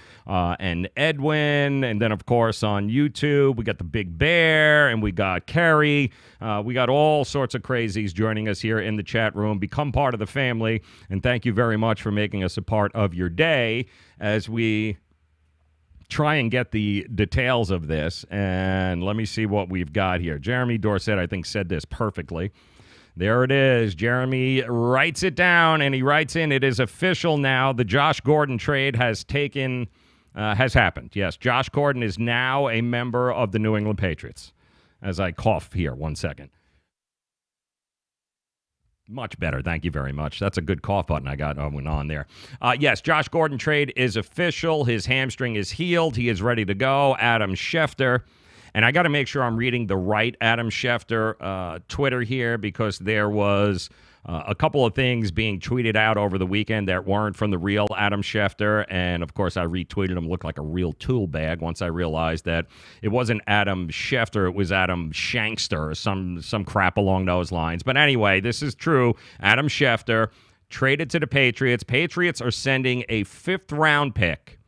Edwin. And then, of course, on YouTube, we got the Big Bear and we got Carrie. We got all sorts of crazies joining us here in the chat room. Become part of the family. And thank you very much for making us a part of your day as we try and get the details of this. And let me see what we've got here. Jeremy Dorsett, I think, said this perfectly. There it is. Jeremy writes it down, and he writes in, it is official now. The Josh Gordon trade has happened. Yes, Josh Gordon is now a member of the New England Patriots. As I cough here, 1 second. Much better. Thank you very much. That's a good cough button I got on there. Yes, Josh Gordon trade is official. His hamstring is healed. He is ready to go. Adam Schefter. And I got to make sure I'm reading the right Adam Schefter Twitter here, because there was a couple of things being tweeted out over the weekend that weren't from the real Adam Schefter. And, of course, I retweeted him. Looked like a real tool bag once I realized that it wasn't Adam Schefter. It was Adam Shankster or some crap along those lines. But anyway, this is true. Adam Schefter traded to the Patriots. Patriots are sending a fifth-round pick.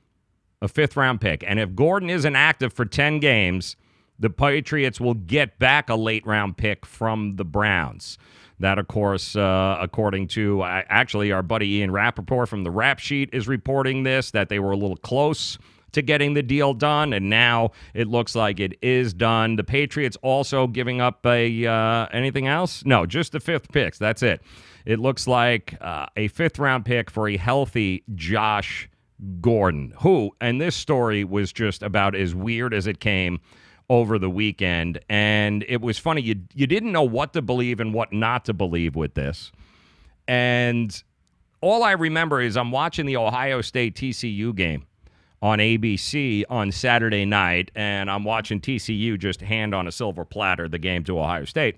And if Gordon isn't active for 10 games, the Patriots will get back a late-round pick from the Browns. That, of course, according to actually our buddy Ian Rappaport from the Rap Sheet is reporting this, that they were a little close to getting the deal done, and now it looks like it is done. The Patriots also giving up anything else? No, just the 5th picks. That's it. It looks like a 5th-round pick for a healthy Josh Gordon, who, and this story was just about as weird as it came over the weekend, and it was funny. You didn't know what to believe and what not to believe with this, and all I remember is I'm watching the Ohio State TCU game on ABC on Saturday night, and I'm watching TCU just hand on a silver platter the game to Ohio State.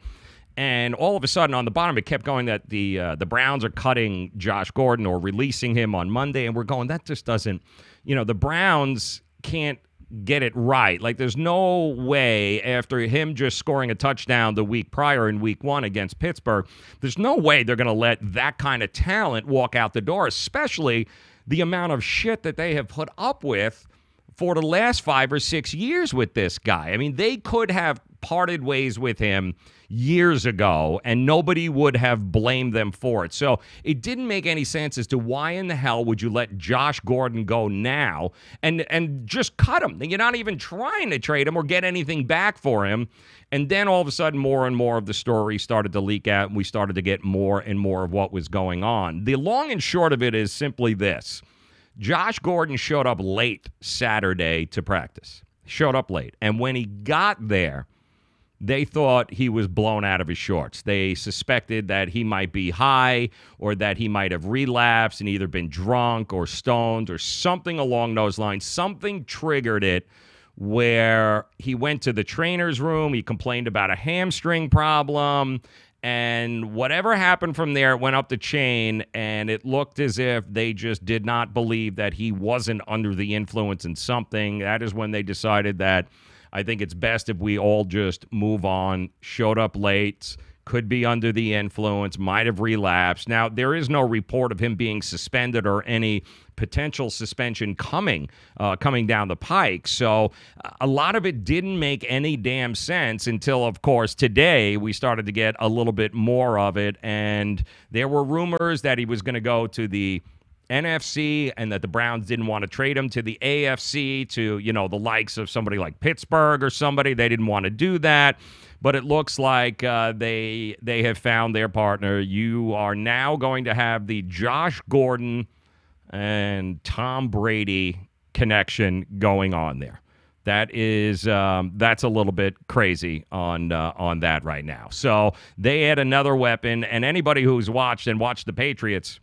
And all of a sudden, on the bottom, it kept going that the Browns are cutting Josh Gordon or releasing him on Monday, and we're going, that just doesn't, the Browns can't get it right. Like, there's no way after him just scoring a touchdown the week prior in week 1 against Pittsburgh, there's no way they're going to let that kind of talent walk out the door, especially the amount of shit that they have put up with for the last 5 or 6 years with this guy. I mean, they could have parted ways with him years ago, and nobody would have blamed them for it. So it didn't make any sense as to why in the hell would you let Josh Gordon go now and just cut him. You're not even trying to trade him or get anything back for him. And then all of a sudden, more and more of the story started to leak out, and we started to get more and more of what was going on. The long and short of it is simply this. Josh Gordon showed up late Saturday to practice. Showed up late. And when he got there, they thought he was blown out of his shorts. They suspected that he might be high or that he might have relapsed and either been drunk or stoned or something along those lines. Something triggered it where he went to the trainer's room. He complained about a hamstring problem. And whatever happened from there, it went up the chain, and it looked as if they just did not believe that he wasn't under the influence in something. That is when they decided that I think it's best if we all just move on. Showed up late, could be under the influence, might have relapsed. Now, there is no report of him being suspended or any potential suspension coming down the pike. So a lot of it didn't make any damn sense until, of course, today we started to get a little bit more of it. And there were rumors that he was going to go to the NFC and that the Browns didn't want to trade him to the AFC to, the likes of somebody like Pittsburgh or somebody. They didn't want to do that. But it looks like they have found their partner. You are now going to have the Josh Gordon and Tom Brady connection going on there. That is that's a little bit crazy on that right now. So they add another weapon, and anybody who's watched the Patriots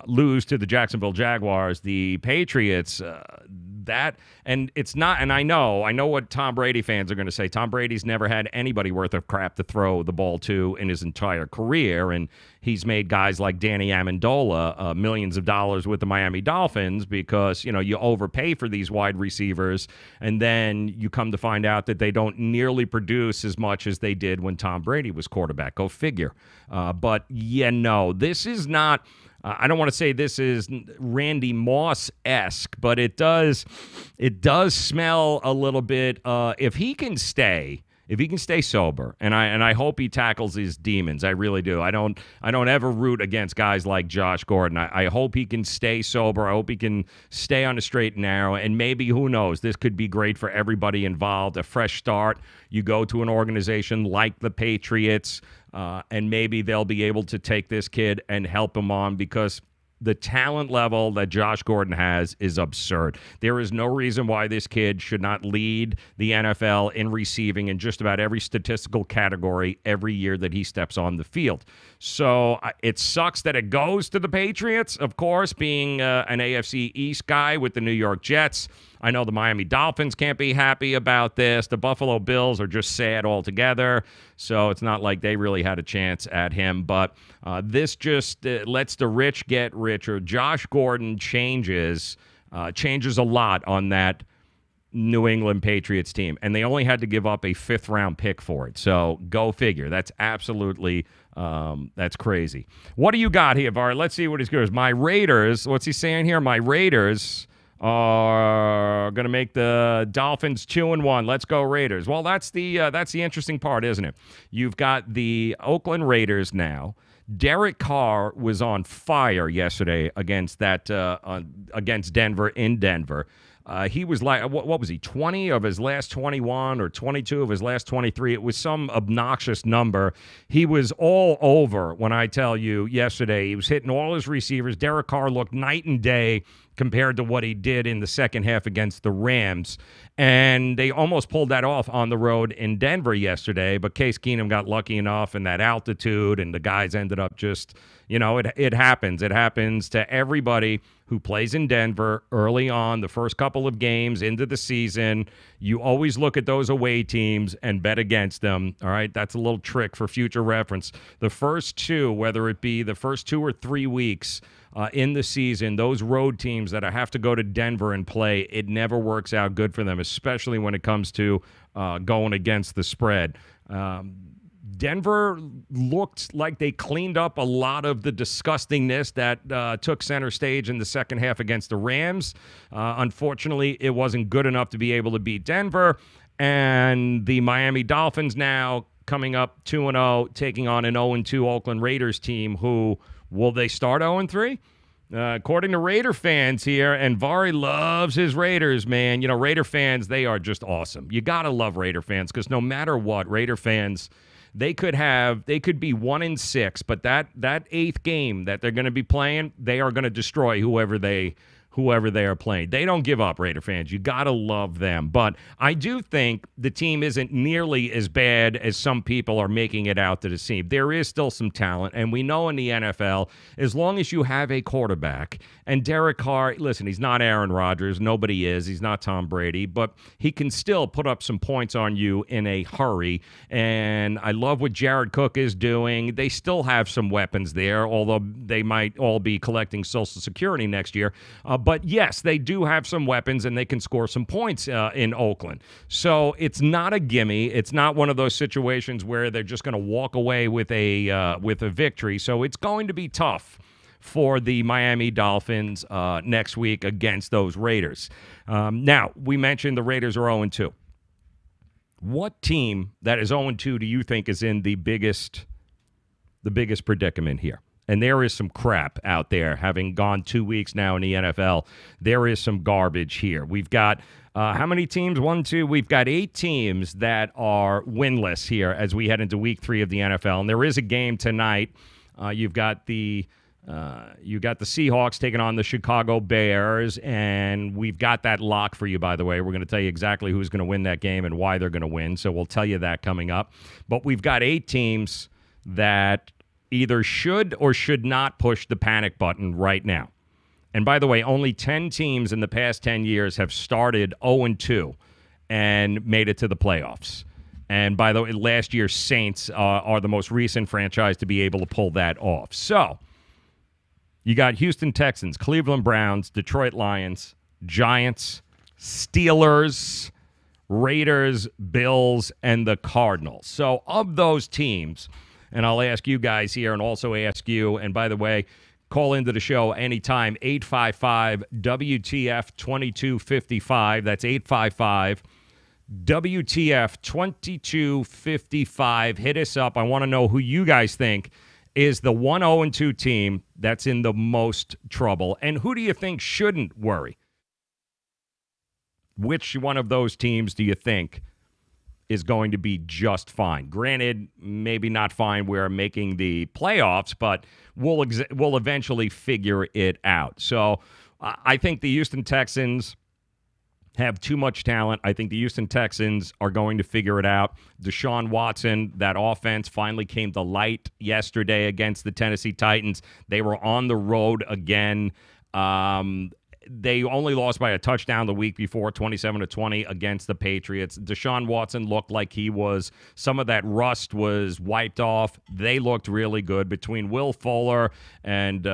lose to the Jacksonville Jaguars, the Patriots, and it's not, and I know what Tom Brady fans are going to say. Tom Brady's never had anybody worth of crap to throw the ball to in his entire career, and he's made guys like Danny Amendola millions of dollars with the Miami Dolphins because, you overpay for these wide receivers, and then you come to find out that they don't nearly produce as much as they did when Tom Brady was quarterback. Go figure. But this is not... I don't want to say this is Randy Moss-esque, but it does smell a little bit. If he can stay sober, and I hope he tackles his demons. I really do. I don't ever root against guys like Josh Gordon. I hope he can stay sober. I hope he can stay on the straight and narrow. And maybe, who knows, this could be great for everybody involved. A fresh start. You go to an organization like the Patriots. And maybe they'll be able to take this kid and help him on because the talent level that Josh Gordon has is absurd. There is no reason why this kid should not lead the NFL in receiving in just about every statistical category every year that he steps on the field. So it sucks that it goes to the Patriots, of course, being an AFC East guy with the New York Jets. I know the Miami Dolphins can't be happy about this. The Buffalo Bills are just sad altogether. So it's not like they really had a chance at him. But this just lets the rich get richer. Josh Gordon changes a lot on that New England Patriots team. And they only had to give up a 5th-round pick for it. So go figure. That's absolutely that's crazy. What do you got here, Var? Let's see what he scores. My Raiders, what's he saying here? My Raiders are going to make the Dolphins 2-1. Let's go Raiders. Well, that's the interesting part, isn't it? You've got the Oakland Raiders now. Derek Carr was on fire yesterday against Denver in Denver. He was like, what was he, 20 of his last 21 or 22 of his last 23? It was some obnoxious number. He was all over, when I tell you, yesterday. He was hitting all his receivers. Derek Carr looked night and day compared to what he did in the second half against the Rams. And they almost pulled that off on the road in Denver yesterday, but Case Keenum got lucky enough in that altitude, and the guys ended up just, it happens. It happens to everybody who plays in Denver early on, the first couple of games into the season. You always look at those away teams and bet against them, all right? That's a little trick for future reference. The first two, whether it be the first 2 or 3 weeks in the season, those road teams that have to go to Denver and play, it never works out good for them, especially when it comes to going against the spread. Denver looked like they cleaned up a lot of the disgustingness that took center stage in the second half against the Rams. Unfortunately, it wasn't good enough to be able to beat Denver. And the Miami Dolphins now coming up 2-0, taking on an 0-2 Oakland Raiders team who, will they start 0-3? According to Raider fans here, and Vari loves his Raiders, man. Raider fans, they are just awesome. You got to love Raider fans because no matter what, Raider fans, they could be 1-6, but that eighth game that they're going to be playing, they are going to destroy whoever they are playing. They don't give up, Raider fans. You got to love them. But I do think the team isn't nearly as bad as some people are making it out to seem. There is still some talent, and we know in the NFL, as long as you have a quarterback, and Derek Carr, listen, he's not Aaron Rodgers. Nobody is. He's not Tom Brady, but he can still put up some points on you in a hurry. And I love what Jared Cook is doing. They still have some weapons there, although they might all be collecting Social Security next year. But yes, they do have some weapons, and they can score some points in Oakland. So it's not a gimme. It's not one of those situations where they're just going to walk away with a victory. So it's going to be tough for the Miami Dolphins next week against those Raiders. Now, we mentioned the Raiders are 0-2. What team that is 0-2 do you think is in the biggest predicament here? And there is some crap out there. Having gone 2 weeks now in the NFL, there is some garbage here. We've got how many teams? 1, 2. We've got 8 teams that are winless here as we head into week 3 of the NFL. And there is a game tonight. You've got the Seahawks taking on the Chicago Bears, and we've got that lock for you, by the way. We're going to tell you exactly who's going to win that game and why they're going to win. So we'll tell you that coming up. But we've got 8 teams that either should or should not push the panic button right now. And by the way, only 10 teams in the past 10 years have started 0-2 and made it to the playoffs. And by the way, last year's Saints are the most recent franchise to be able to pull that off. So you got Houston Texans, Cleveland Browns, Detroit Lions, Giants, Steelers, Raiders, Bills, and the Cardinals. So of those teams, and I'll ask you guys here and also ask you, and by the way, call into the show anytime, 855-WTF-2255. That's 855-WTF-2255. Hit us up. I want to know who you guys think is the 1-0-2 team that's in the most trouble. And who do you think shouldn't worry? Which one of those teams do you think is going to be just fine? Granted, maybe not fine. We're making the playoffs, but we'll eventually figure it out. So I think the Houston Texans have too much talent. I think the Houston Texans are going to figure it out. Deshaun Watson, that offense finally came to light yesterday against the Tennessee Titans. They were on the road again. They only lost by a touchdown the week before, 27-20 against the Patriots. Deshaun Watson looked like some of that rust was wiped off. They looked really good between Will Fuller and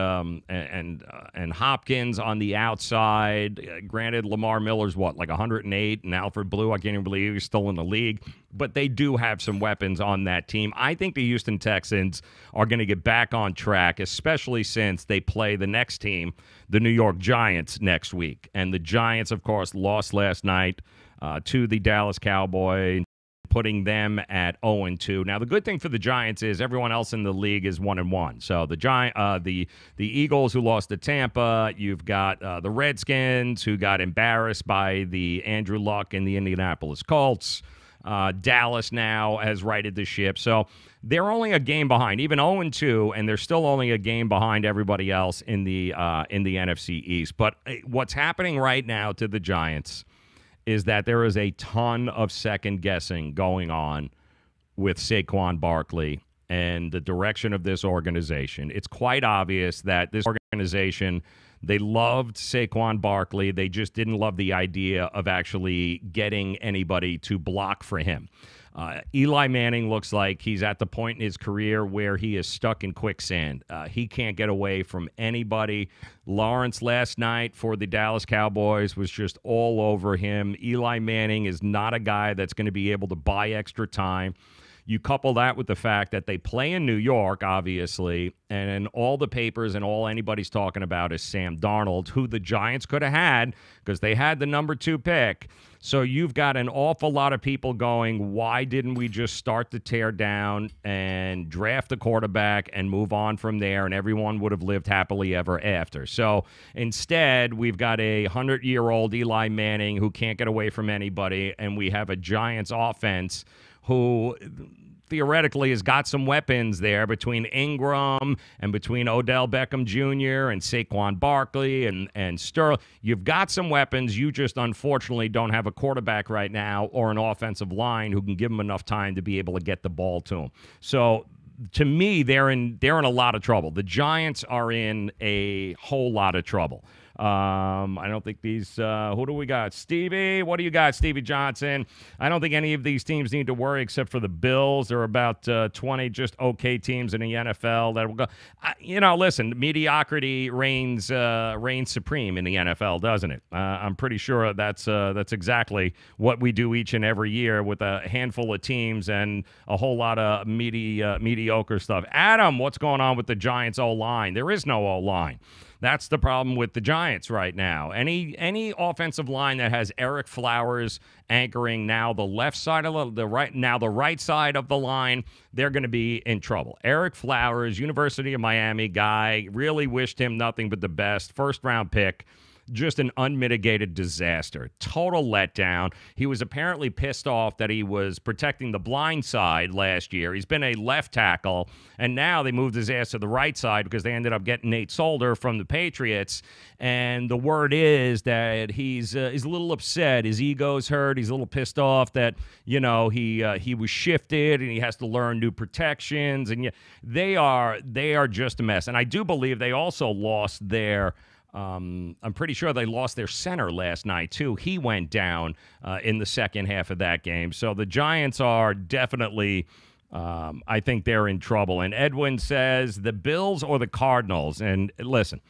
Hopkins on the outside. Granted, Lamar Miller's like 108, and Alfred Blue, I can't even believe he's still in the league. but they do have some weapons on that team. I think the Houston Texans are going to get back on track, especially since they play the next team, the New York Giants, next week. And the Giants, of course, lost last night to the Dallas Cowboys, putting them at 0-2. Now, the good thing for the Giants is everyone else in the league is 1-1. So the Eagles, who lost to Tampa, you've got the Redskins, who got embarrassed by the Andrew Luck and the Indianapolis Colts. Dallas now has righted the ship. So they're only a game behind, even 0-2, and they're still only a game behind everybody else in the NFC East. But what's happening right now to the Giants is that there is a ton of second-guessing going on with Saquon Barkley and the direction of this organization. It's quite obvious that this organization, they loved Saquon Barkley. They just didn't love the idea of actually getting anybody to block for him. Eli Manning looks like he's at the point in his career where he is stuck in quicksand. He can't get away from anybody. Lawrence last night for the Dallas Cowboys was just all over him. Eli Manning is not a guy that's going to be able to buy extra time. You couple that with the fact that they play in New York, obviously, and all the papers and all anybody's talking about is Sam Darnold, who the Giants could have had because they had the number 2 pick. So you've got an awful lot of people going, why didn't we just start to tear down and draft a quarterback and move on from there, and everyone would have lived happily ever after. So instead, we've got a 100-year-old Eli Manning who can't get away from anybody, and we have a Giants offense who theoretically has got some weapons there between Ingram and between Odell Beckham Jr. and Saquon Barkley and Sterling. You've got some weapons. You just unfortunately don't have a quarterback right now or an offensive line who can give them enough time to be able to get the ball to them. So to me, they're in a lot of trouble. The Giants are in a whole lot of trouble. I don't think these who do we got? Stevie, what do you got, Stevie Johnson? I don't think any of these teams need to worry except for the Bills. There are about 20 just okay teams in the NFL that will go. Listen, mediocrity reigns supreme in the NFL, doesn't it? I'm pretty sure that's exactly what we do each and every year with a handful of teams and a whole lot of mediocre stuff. Adam, what's going on with the Giants O-line? There is no O-line. That's the problem with the Giants right now. Any offensive line that has Eric Flowers anchoring now the left side of the right side of the line, they're going to be in trouble. Eric Flowers, University of Miami guy, really wished him nothing but the best. First-round pick. Just an unmitigated disaster. Total letdown. He was apparently pissed off that he was protecting the blind side last year. He's been a left tackle, and now they moved his ass to the right side because they ended up getting Nate Solder from the Patriots. And the word is that he's a little upset. His ego's hurt. He's a little pissed off that, he was shifted and he has to learn new protections. And they are just a mess. And I do believe they also lost their I'm pretty sure they lost their center last night, too. He went down in the second half of that game. So the Giants are definitely, I think they're in trouble. And Edwin says the Bills or the Cardinals. And listen,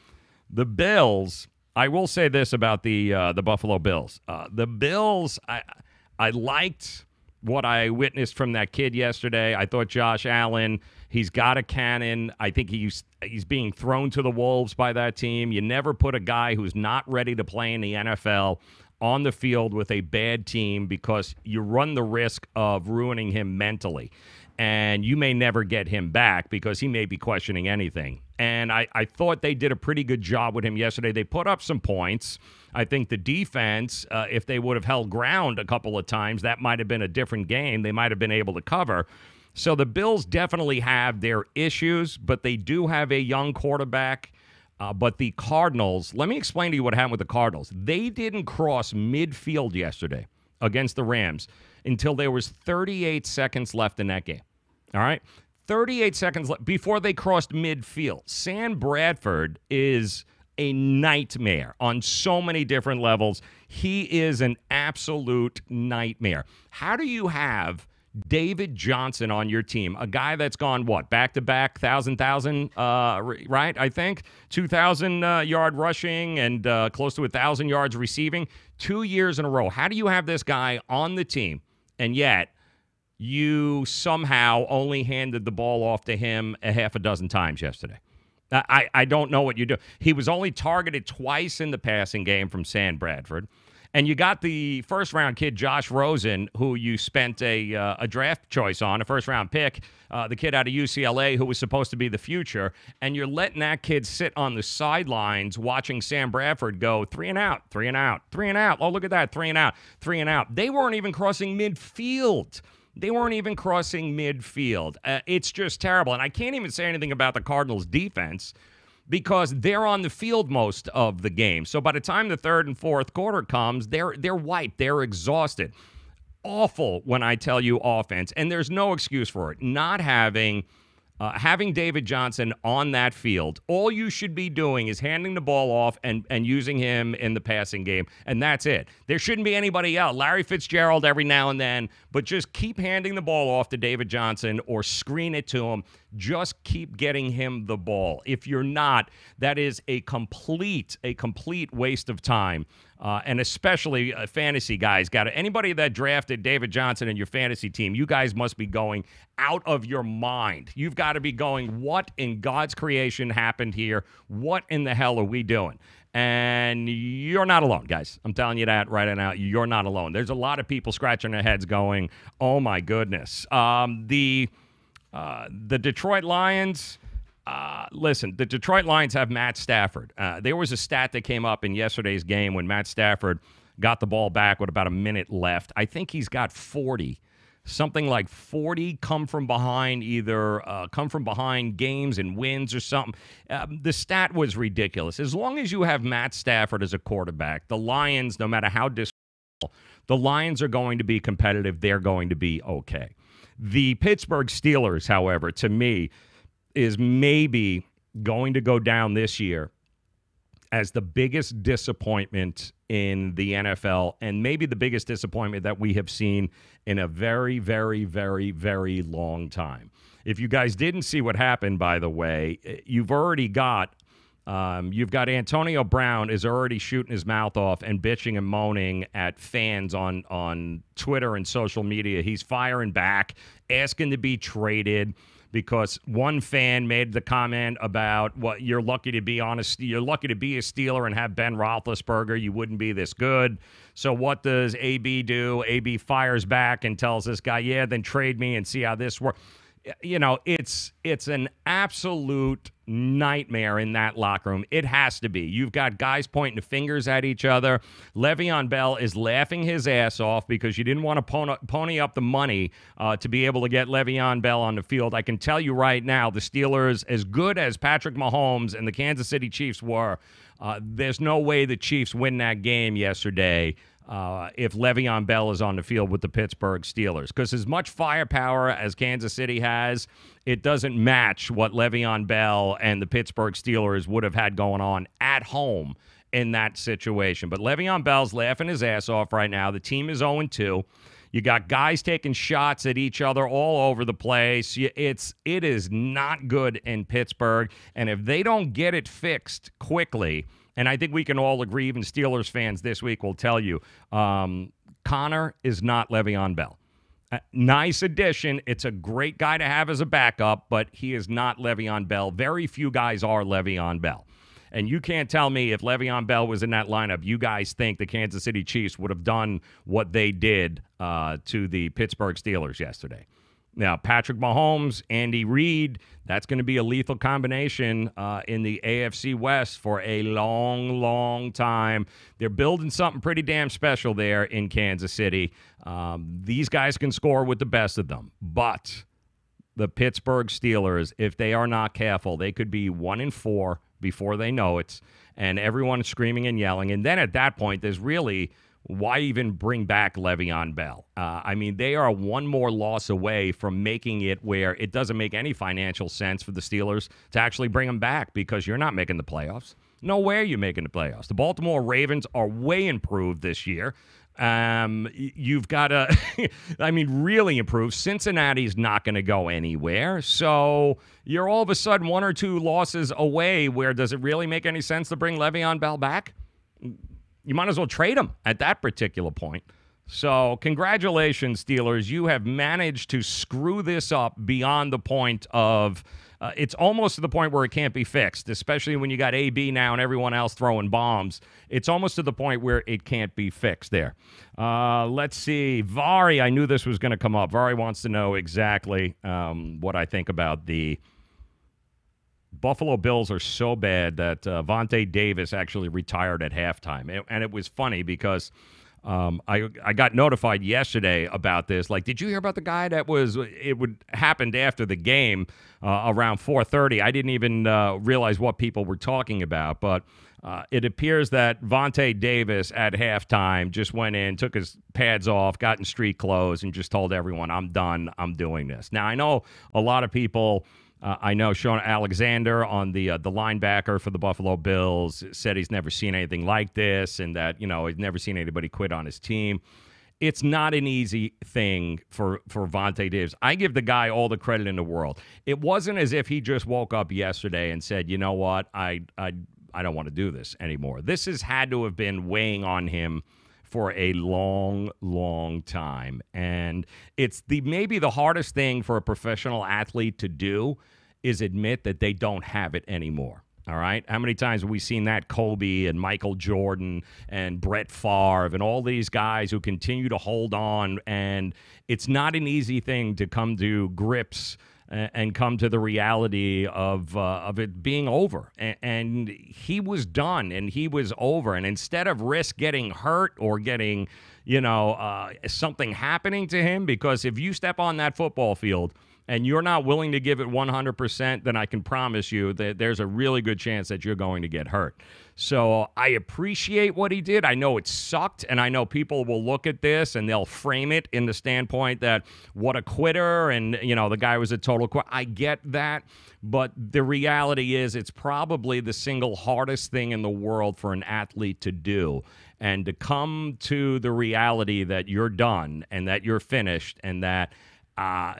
the Bills, I will say this about the Buffalo Bills. The Bills, I liked what I witnessed from that kid yesterday. I thought Josh Allen, he's got a cannon. I think he's being thrown to the wolves by that team. You never put a guy who's not ready to play in the NFL on the field with a bad team because you run the risk of ruining him mentally. And you may never get him back because he may be questioning anything. And I thought they did a pretty good job with him yesterday. They put up some points. I think the defense, if they would have held ground a couple of times, that might have been a different game. They might have been able to cover. So the Bills definitely have their issues, but they do have a young quarterback. But the Cardinals, let me explain to you what happened with the Cardinals. They didn't cross midfield yesterday against the Rams until there was 38 seconds left in that game. All right? 38 seconds left before they crossed midfield. Sam Bradford is a nightmare on so many different levels. He is an absolute nightmare. How do you have David Johnson on your team, a guy that's gone, back-to-back, 1,000, right, I think? 2,000-yard rushing and close to 1,000 yards receiving 2 years in a row. How do you have this guy on the team and yet you somehow only handed the ball off to him a half a dozen times yesterday. I don't know what you do. He was only targeted twice in the passing game from Sam Bradford. And you got the first-round kid, Josh Rosen, who you spent a draft choice on, a first-round pick, the kid out of UCLA who was supposed to be the future, and you're letting that kid sit on the sidelines watching Sam Bradford go 3 and out, 3 and out, 3 and out. Oh, look at that, 3 and out, 3 and out. They weren't even crossing midfield. It's just terrible. And I can't even say anything about the Cardinals' defense, because they're on the field most of the game. So by the time the third and fourth quarter comes, they're wiped. They're exhausted. Awful when I tell you offense, and there's no excuse for it. Not having David Johnson on that field, all you should be doing is handing the ball off and using him in the passing game, and that's it. There shouldn't be anybody else. Larry Fitzgerald every now and then, but just keep handing the ball off to David Johnson or screen it to him. Just keep getting him the ball. If you're not, that is a complete waste of time. And especially fantasy guys. Anybody that drafted David Johnson in your fantasy team, you guys must be going out of your mind. You've got to be going, what in God's creation happened here? What in the hell are we doing? And you're not alone, guys. I'm telling you that right now. You're not alone. There's a lot of people scratching their heads going, oh, my goodness. The Detroit Lions... listen, the Detroit Lions have Matt Stafford. There was a stat that came up in yesterday's game when Matt Stafford got the ball back with about a minute left. I think he's got 40, something like 40 come from behind games and wins or something. The stat was ridiculous. As long as you have Matt Stafford as a quarterback, the Lions, no matter how the Lions are going to be competitive. They're going to be okay. The Pittsburgh Steelers, however, to me, is maybe going to go down this year as the biggest disappointment in the NFL, and maybe the biggest disappointment that we have seen in a very, very, very, very long time. If you guys didn't see what happened, by the way, you've got Antonio Brown is already shooting his mouth off and bitching and moaning at fans on Twitter and social media. He's firing back, asking to be traded, because one fan made the comment about what you're lucky to be a Steeler and have Ben Roethlisberger. You wouldn't be this good. So what does AB do? AB fires back and tells this guy, yeah, then trade me and see how this works. You know, it's an absolute nightmare in that locker room. It has to be. You've got guys pointing the fingers at each other. Le'Veon Bell is laughing his ass off because you didn't want to pony up the money to be able to get Le'Veon Bell on the field. I can tell you right now, the Steelers, as good as Patrick Mahomes and the Kansas City Chiefs were, there's no way the Chiefs win that game yesterday if Le'Veon Bell is on the field with the Pittsburgh Steelers. Because as much firepower as Kansas City has, it doesn't match what Le'Veon Bell and the Pittsburgh Steelers would have had going on at home in that situation. But Le'Veon Bell's laughing his ass off right now. The team is 0-2. You got guys taking shots at each other all over the place. It is not good in Pittsburgh. And if they don't get it fixed quickly, and I think we can all agree, even Steelers fans this week will tell you, Connor is not Le'Veon Bell. Nice addition. It's a great guy to have as a backup, but he is not Le'Veon Bell. Very few guys are Le'Veon Bell. And you can't tell me if Le'Veon Bell was in that lineup, you guys think the Kansas City Chiefs would have done what they did to the Pittsburgh Steelers yesterday. Now, Patrick Mahomes, Andy Reid, that's going to be a lethal combination in the AFC West for a long, long time. They're building something pretty damn special there in Kansas City. These guys can score with the best of them. But the Pittsburgh Steelers, if they are not careful, they could be 1-4 before they know it, and everyone's screaming and yelling. And then at that point, there's really... why even bring back Le'Veon Bell? I mean, they are one more loss away from making it where it doesn't make any financial sense for the Steelers to actually bring him back, because you're not making the playoffs. No way are you making the playoffs. The Baltimore Ravens are way improved this year. You've got to, really improved. Cincinnati's not going to go anywhere. So you're all of a sudden 1 or 2 losses away where does it really make any sense to bring Le'Veon Bell back? You might as well trade him at that particular point. So congratulations, Steelers. You have managed to screw this up beyond the point of it's almost to the point where it can't be fixed, especially when you got AB now and everyone else throwing bombs. It's almost to the point where it can't be fixed there. Let's see. Vari, I knew this was going to come up. Vari wants to know exactly what I think about the Buffalo Bills are so bad that Vontae Davis actually retired at halftime. And it was funny because I got notified yesterday about this. Like, did you hear about the guy that happened after the game around 4:30? I didn't even realize what people were talking about, but it appears that Vontae Davis at halftime just went in, took his pads off, got in street clothes, and just told everyone, I'm done, I'm doing this. Now, I know a lot of people... I know Sean Alexander on the linebacker for the Buffalo Bills said he's never seen anything like this and that, he's never seen anybody quit on his team. It's not an easy thing for Vontae Davis. I give the guy all the credit in the world. It wasn't as if he just woke up yesterday and said, you know what, I don't want to do this anymore. This has had to have been weighing on him for a long, long time. And it's maybe the hardest thing for a professional athlete to do is admit that they don't have it anymore. All right? How many times have we seen that? Kobe and Michael Jordan and Brett Favre and all these guys who continue to hold on. And it's not an easy thing to come to grips and come to the reality of it being over. And he was done, and he was over. And instead of risk getting hurt or getting, something happening to him, because if you step on that football field and you're not willing to give it 100%, then I can promise you that there's a really good chance that you're going to get hurt. So I appreciate what he did. I know it sucked, and I know people will look at this and they'll frame it in the standpoint that what a quitter and, the guy was a total quitter. I get that, but the reality is it's probably the single hardest thing in the world for an athlete to do, and to come to the reality that you're done and that you're finished and that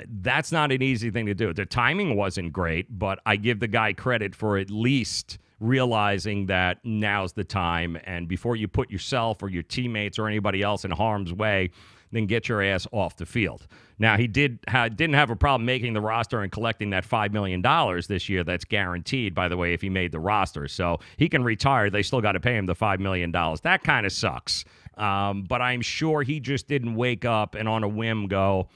that's not an easy thing to do. The timing wasn't great, but I give the guy credit for at least realizing that now's the time, and before you put yourself or your teammates or anybody else in harm's way, then get your ass off the field. Now, he didn't have a problem making the roster and collecting that $5 million this year. That's guaranteed, by the way, if he made the roster. So he can retire. They still got to pay him the $5 million. That kind of sucks. But I'm sure he just didn't wake up and on a whim go,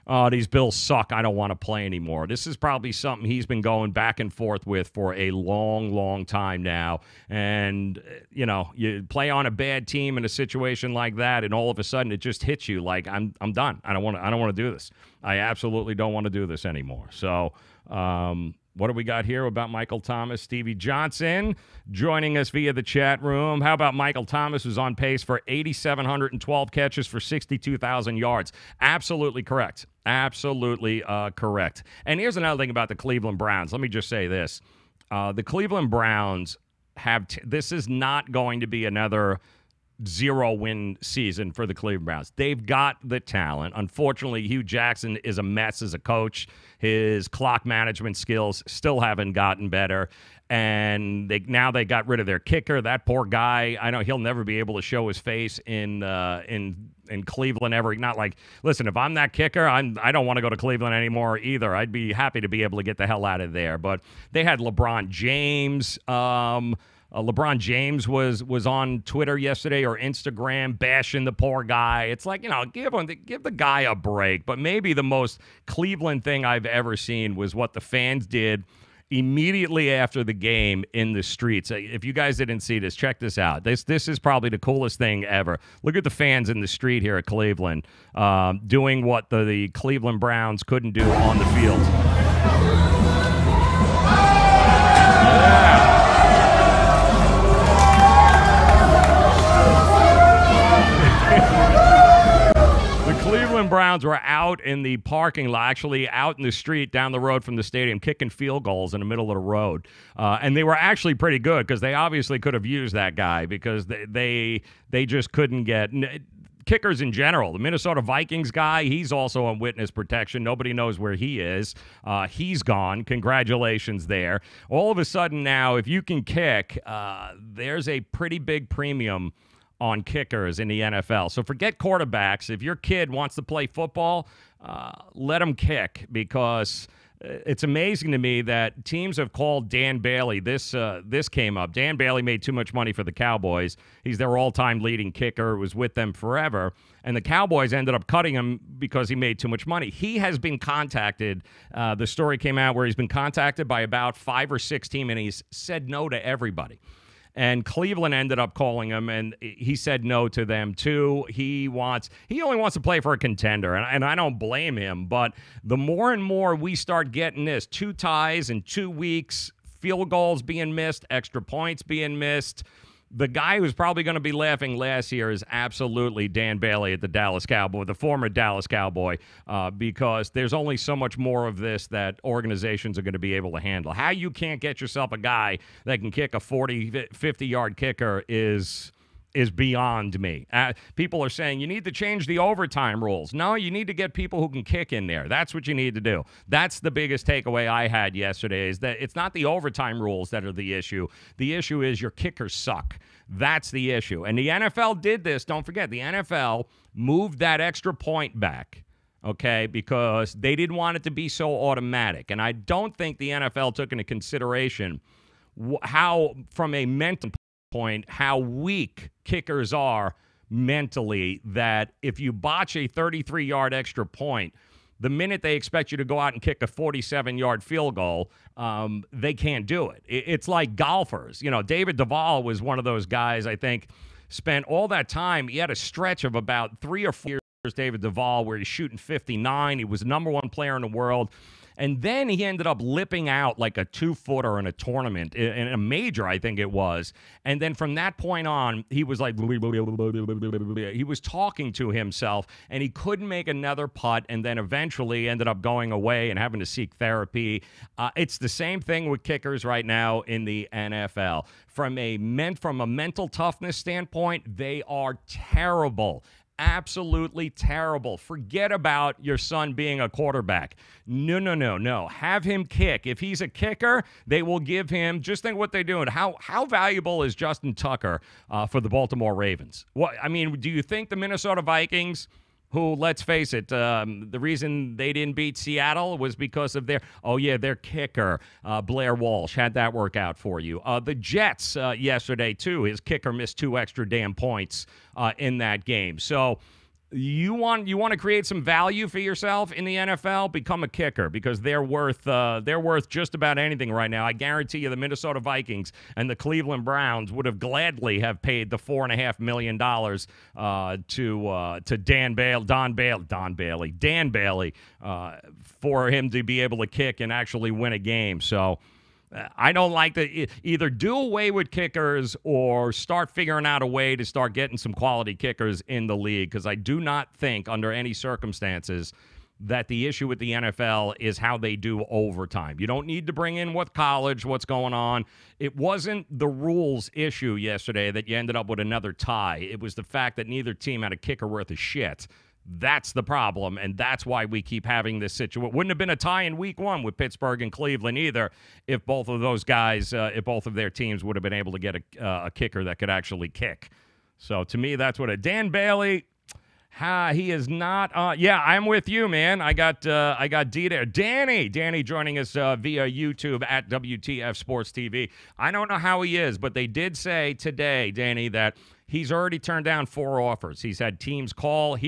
oh, these Bills suck, I don't want to play anymore. This is probably something he's been going back and forth with for a long, long time now. And, you play on a bad team in a situation like that, and all of a sudden it just hits you like, I'm done. I don't want to do this. I absolutely don't want to do this anymore. So, what do we got here about Michael Thomas? Stevie Johnson joining us via the chat room. How about Michael Thomas, who's on pace for 8,712 catches for 62,000 yards? Absolutely correct. Absolutely correct. And here's another thing about the Cleveland Browns. Let me just say this. The Cleveland Browns this is not going to be another 0-win season for the Cleveland Browns. They've got the talent. Unfortunately, Hugh Jackson is a mess as a coach. His clock management skills still haven't gotten better. And they got rid of their kicker. That poor guy, I know he'll never be able to show his face in Cleveland ever. Not like, listen, if I'm that kicker, I don't want to go to Cleveland anymore either. I'd be happy to be able to get the hell out of there. But they had LeBron James. LeBron James was on Twitter yesterday or Instagram bashing the poor guy. It's like, give the guy a break. But maybe the most Cleveland thing I've ever seen was what the fans did immediately after the game in the streets. If you guys didn't see this, check this out. This is probably the coolest thing ever. Look at the fans in the street here at Cleveland doing what the Cleveland Browns couldn't do on the field. Yeah. Cleveland Browns were out in the parking lot, actually out in the street down the road from the stadium, kicking field goals in the middle of the road. And they were actually pretty good because they obviously could have used that guy because they just couldn't get kickers in general. The Minnesota Vikings guy, he's also on witness protection. Nobody knows where he is. He's gone. Congratulations there. All of a sudden now, if you can kick, there's a pretty big premium on kickers in the NFL. So forget quarterbacks. If your kid wants to play football, let him kick, because it's amazing to me that teams have called Dan Bailey. This came up. Dan Bailey made too much money for the Cowboys. He's their all-time leading kicker. Was with them forever. And the Cowboys ended up cutting him because he made too much money. He has been contacted. The story came out where he's been contacted by about 5 or 6 teams, and he's said no to everybody. And Cleveland ended up calling him, and he said no to them too. He only wants to play for a contender, and I don't blame him. But the more and more we start getting this, 2 ties in 2 weeks, field goals being missed, extra points being missed, the guy who's probably going to be laughing last year is absolutely Dan Bailey at the Dallas Cowboy, the former Dallas Cowboy, because there's only so much more of this that organizations are going to be able to handle. How you can't get yourself a guy that can kick a 40, 50-yard kicker is beyond me. People are saying you need to change the overtime rules. No, you need to get people who can kick in there. That's what you need to do. That's the biggest takeaway I had yesterday, is that it's not the overtime rules that are the issue. The issue is your kickers suck. That's the issue. And the NFL did this. Don't forget, the NFL moved that extra point back, okay, because they didn't want it to be so automatic. And I don't think the NFL took into consideration how, from a mental point, how weak kickers are mentally, that if you botch a 33-yard extra point, the minute they expect you to go out and kick a 47-yard field goal, they can't do it. It's like golfers. You know, David Duval was one of those guys, I think, spent all that time. He had a stretch of about 3 or 4 years, David Duval, where he's shooting 59. He was the number 1 player in the world. And then he ended up lipping out like a 2-footer in a tournament, in a major, I think it was. And then from that point on, he was like, he was talking to himself, and he couldn't make another putt, and then eventually ended up going away and having to seek therapy. It's the same thing with kickers right now in the NFL. From a mental toughness standpoint, they are terrible. Absolutely terrible. Forget about your son being a quarterback. No. Have him kick. If he's a kicker, they will give him, just think what they're doing. How valuable is Justin Tucker for the Baltimore Ravens? Do you think the Minnesota Vikings, who, let's face it, the reason they didn't beat Seattle was because of their kicker, Blair Walsh, had that work out for you. The Jets yesterday, too, his kicker missed 2 extra damn points in that game. So you want to create some value for yourself in the NFL, become a kicker, because they're worth just about anything right now. I guarantee you the Minnesota Vikings and the Cleveland Browns would have gladly have paid the $4.5 million to Dan Bailey for him to be able to kick and actually win a game. So I don't like to either do away with kickers or start figuring out a way to start getting some quality kickers in the league, because I do not think under any circumstances that the issue with the NFL is how they do overtime. You don't need to bring in what's going on. It wasn't the rules issue yesterday that you ended up with another tie. It was the fact that neither team had a kicker worth of shit. That's the problem, and that's why we keep having this situation. Wouldn't have been a tie in week 1 with Pittsburgh and Cleveland either if both of those guys, if both of their teams would have been able to get a kicker that could actually kick. So to me, that's what Dan Bailey, he is not. I'm with you, man. I got D there. Danny joining us via YouTube at WTF Sports TV. I don't know how he is, but they did say today, Danny, that he's already turned down 4 offers. He's had teams call.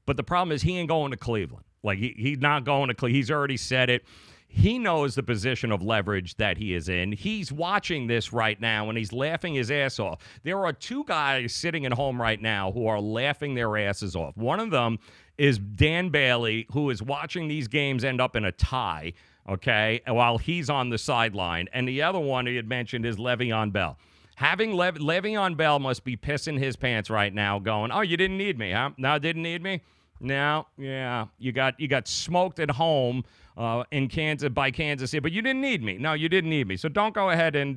But the problem is he ain't going to Cleveland. Like, he's not going to Cleveland. He's already said it. He knows the position of leverage that he is in. He's watching this right now, and he's laughing his ass off. There are 2 guys sitting at home right now who are laughing their asses off. One of them is Dan Bailey, who is watching these games end up in a tie, okay, while he's on the sideline. And the other one he had mentioned is Le'Veon Bell. Having Le'Veon Bell must be pissing his pants right now, going, "Oh, you didn't need me, huh? No, didn't need me? No, yeah, you got smoked at home in Kansas City, but you didn't need me. No, you didn't need me. So don't go ahead and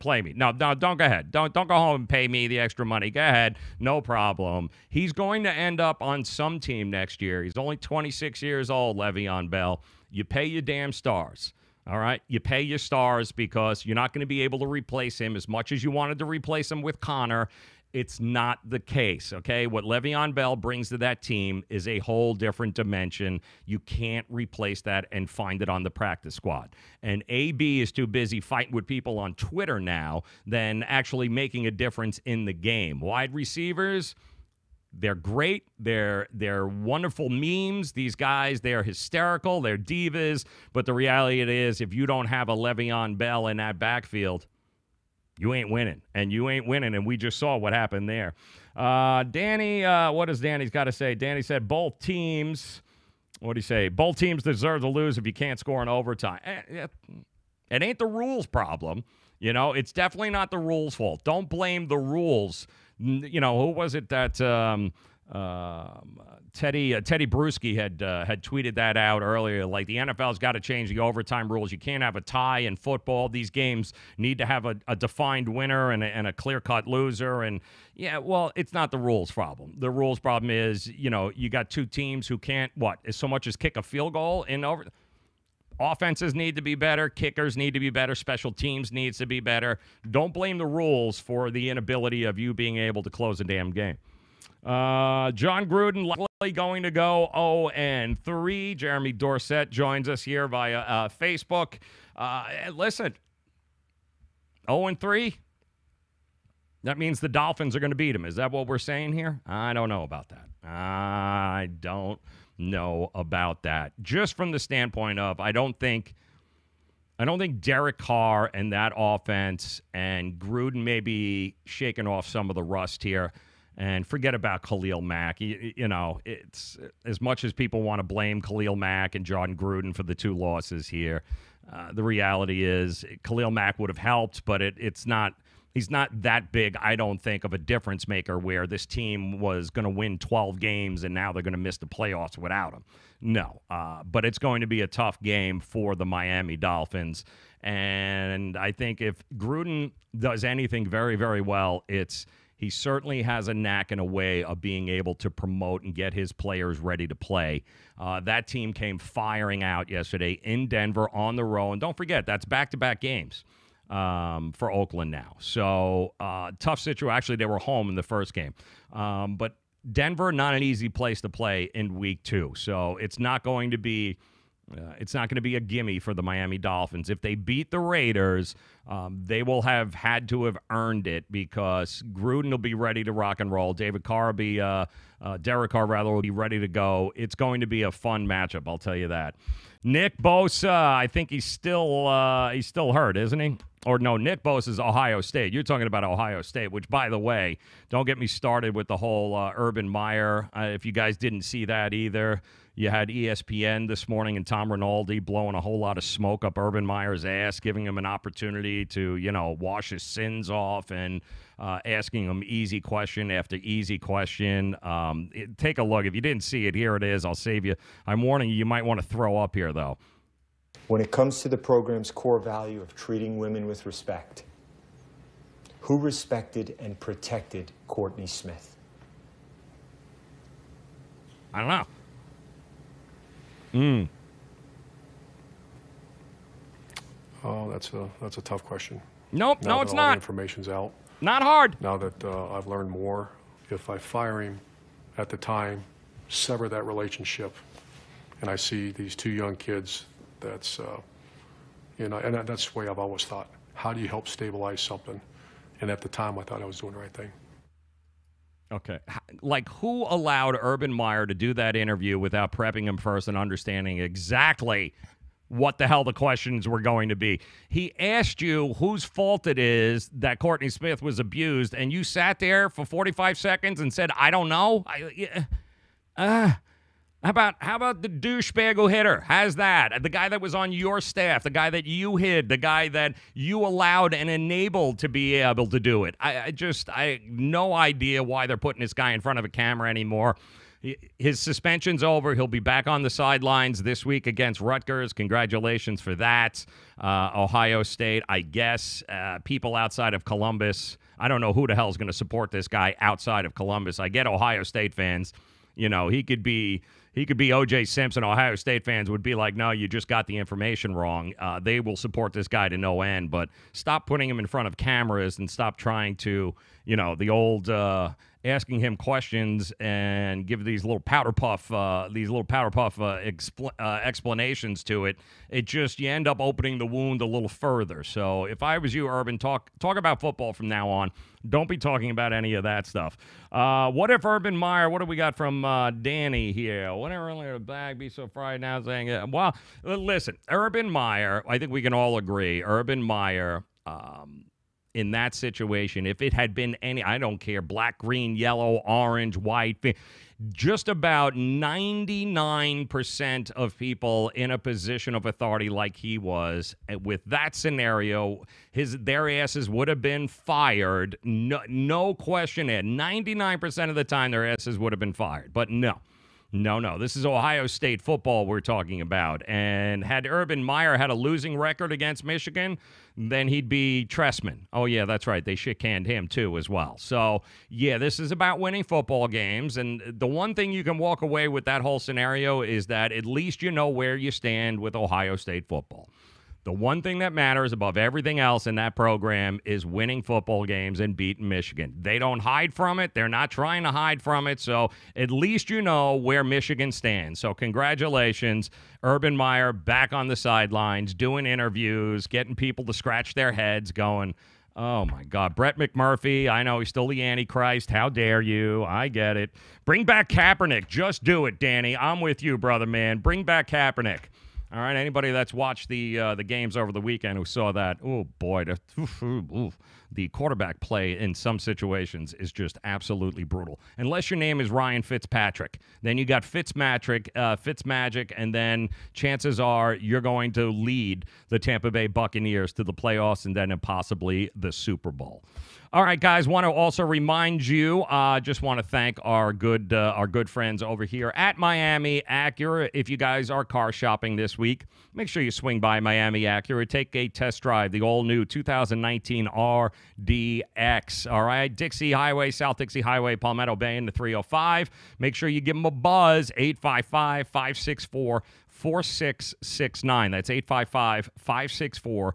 play me. No, don't go ahead. Don't go home and pay me the extra money. Go ahead, no problem. He's going to end up on some team next year. He's only 26 years old, Le'Veon Bell. You pay your damn stars. All right, you pay your stars, because you're not going to be able to replace him as much as you wanted to replace him with Connor. It's not the case, okay? What Le'Veon Bell brings to that team is a whole different dimension. You can't replace that and find it on the practice squad. And AB is too busy fighting with people on Twitter now than actually making a difference in the game. Wide receivers, they're great. They're wonderful memes. These guys, they're hysterical. They're divas. But the reality is, if you don't have a Le'Veon Bell in that backfield, you ain't winning, and we just saw what happened there. Danny, what does Danny's got to say? Danny said both teams, what do you say? Both teams deserve to lose if you can't score in overtime. It ain't the rules problem. You know, it's definitely not the rules' fault. Don't blame the rules. You know, who was it that Teddy Bruschi had tweeted that out earlier? Like, the NFL's got to change the overtime rules. You can't have a tie in football. These games need to have a defined winner and a clear-cut loser. And, yeah, well, it's not the rules problem. The rules problem is, you know, you got two teams who can't, as so much as kick a field goal in over. Offenses need to be better. Kickers need to be better. Special teams needs to be better. Don't blame the rules for the inability of you being able to close a damn game. John Gruden likely going to go 0-3. Jeremy Dorsett joins us here via Facebook. Listen, 0-3. That means the Dolphins are going to beat him. Is that what we're saying here? I don't know about that. I don't know about that. Just from the standpoint of, I don't think Derek Carr and that offense and Gruden may be shaking off some of the rust here. And forget about Khalil Mack. You know, it's as much as people want to blame Khalil Mack and John Gruden for the two losses here. The reality is Khalil Mack would have helped, but it's not. He's not that big, I don't think, of a difference maker where this team was going to win 12 games and now they're going to miss the playoffs without him. No, but it's going to be a tough game for the Miami Dolphins. And I think if Gruden does anything very, very well, he certainly has a knack and a way of being able to promote and get his players ready to play. That team came firing out yesterday in Denver on the road. And don't forget, that's back-to-back games for Oakland now. So tough situation. Actually, they were home in the first game. But Denver, not an easy place to play in week 2. So it's not going to be a gimme for the Miami Dolphins. If they beat the Raiders, they will have had to have earned it because Gruden will be ready to rock and roll. Derek Carr will be ready to go. It's going to be a fun matchup, I'll tell you that. Nick Bosa, I think he's still hurt, isn't he? Or no, Nick Bosa is Ohio State. You're talking about Ohio State, which, by the way, don't get me started with the whole Urban Meyer. If you guys didn't see that either, you had ESPN this morning and Tom Rinaldi blowing a whole lot of smoke up Urban Meyer's ass, giving him an opportunity to, wash his sins off and asking him easy question after easy question. Take a look. If you didn't see it, here it is. I'll save you. I'm warning you, you might want to throw up here, though. When it comes to the program's core value of treating women with respect, who respected and protected Courtney Smith? I don't know. Oh, that's a tough question. Nope, now no, it's that not. All the information's out. Not hard. Now that I've learned more, if I fire him at the time, sever that relationship, and I see these two young kids, that's, and that's the way I've always thought. How do you help stabilize something? And at the time, I thought I was doing the right thing. Okay. Like, who allowed Urban Meyer to do that interview without prepping him first and understanding exactly what the hell the questions were going to be? He asked you whose fault it is that Courtney Smith was abused, and you sat there for 45 seconds and said, I don't know. How about the douchebag who hit her? How's that? The guy that was on your staff, the guy that you hid, the guy that you allowed and enabled to be able to do it. I have no idea why they're putting this guy in front of a camera anymore. His suspension's over. He'll be back on the sidelines this week against Rutgers. Congratulations for that. Ohio State, I guess, people outside of Columbus. I don't know who the hell is going to support this guy outside of Columbus. I get Ohio State fans. He could be He could be O.J. Simpson. Ohio State fans would be like, no, you just got the information wrong. They will support this guy to no end, but stop putting him in front of cameras and stop trying to, the old asking him questions and give these little powder puff explanations to it. It just, you end up opening the wound a little further. So if I was you, Urban, talk about football from now on. Don't be talking about any of that stuff. What if Urban Meyer, what do we got from Danny here? Whenever earlier the bag be so fried now saying, well, listen, Urban Meyer, I think we can all agree, Urban Meyer, in that situation, if it had been any, I don't care, black, green, yellow, orange, white, just about 99% of people in a position of authority like he was, with that scenario, their asses would have been fired. No question, Ed. 99% of the time, their asses would have been fired. But no. This is Ohio State football we're talking about. And had Urban Meyer had a losing record against Michigan, then he'd be Tressman. Oh, yeah, that's right. They shit-canned him, too, as well. So, yeah, this is about winning football games. And the one thing you can walk away with that whole scenario is that at least you know where you stand with Ohio State football. The one thing that matters above everything else in that program is winning football games and beating Michigan. They don't hide from it. They're not trying to hide from it. So at least you know where Michigan stands. So congratulations, Urban Meyer, back on the sidelines, doing interviews, getting people to scratch their heads, going, oh, my God. Brett McMurphy, I know he's still the Antichrist. How dare you? I get it. Bring back Kaepernick. Just do it, Danny. I'm with you, brother, man. Bring back Kaepernick. All right, anybody that's watched the games over the weekend who saw that, oh, boy, the quarterback play in some situations is just absolutely brutal. Unless your name is Ryan Fitzpatrick. Then you got Fitzmagic, and then chances are you're going to lead the Tampa Bay Buccaneers to the playoffs and then possibly the Super Bowl. All right, guys, want to also remind you, just want to thank our good friends over here at Miami Acura. If you guys are car shopping this week, make sure you swing by Miami Acura. Take a test drive, the all-new 2019 RDX. All right, Dixie Highway, South Dixie Highway, Palmetto Bay in the 305. Make sure you give them a buzz, 855-564-4669. That's 855-564-4669.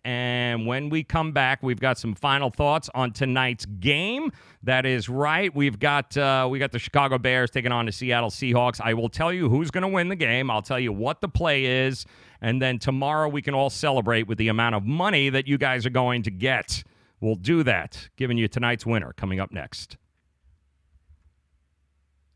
And when we come back, we've got some final thoughts on tonight's game. That is right. We got the Chicago Bears taking on the Seattle Seahawks. I will tell you who's going to win the game. I'll tell you what the play is. And then tomorrow we can all celebrate with the amount of money that you guys are going to get. We'll do that, giving you tonight's winner coming up next.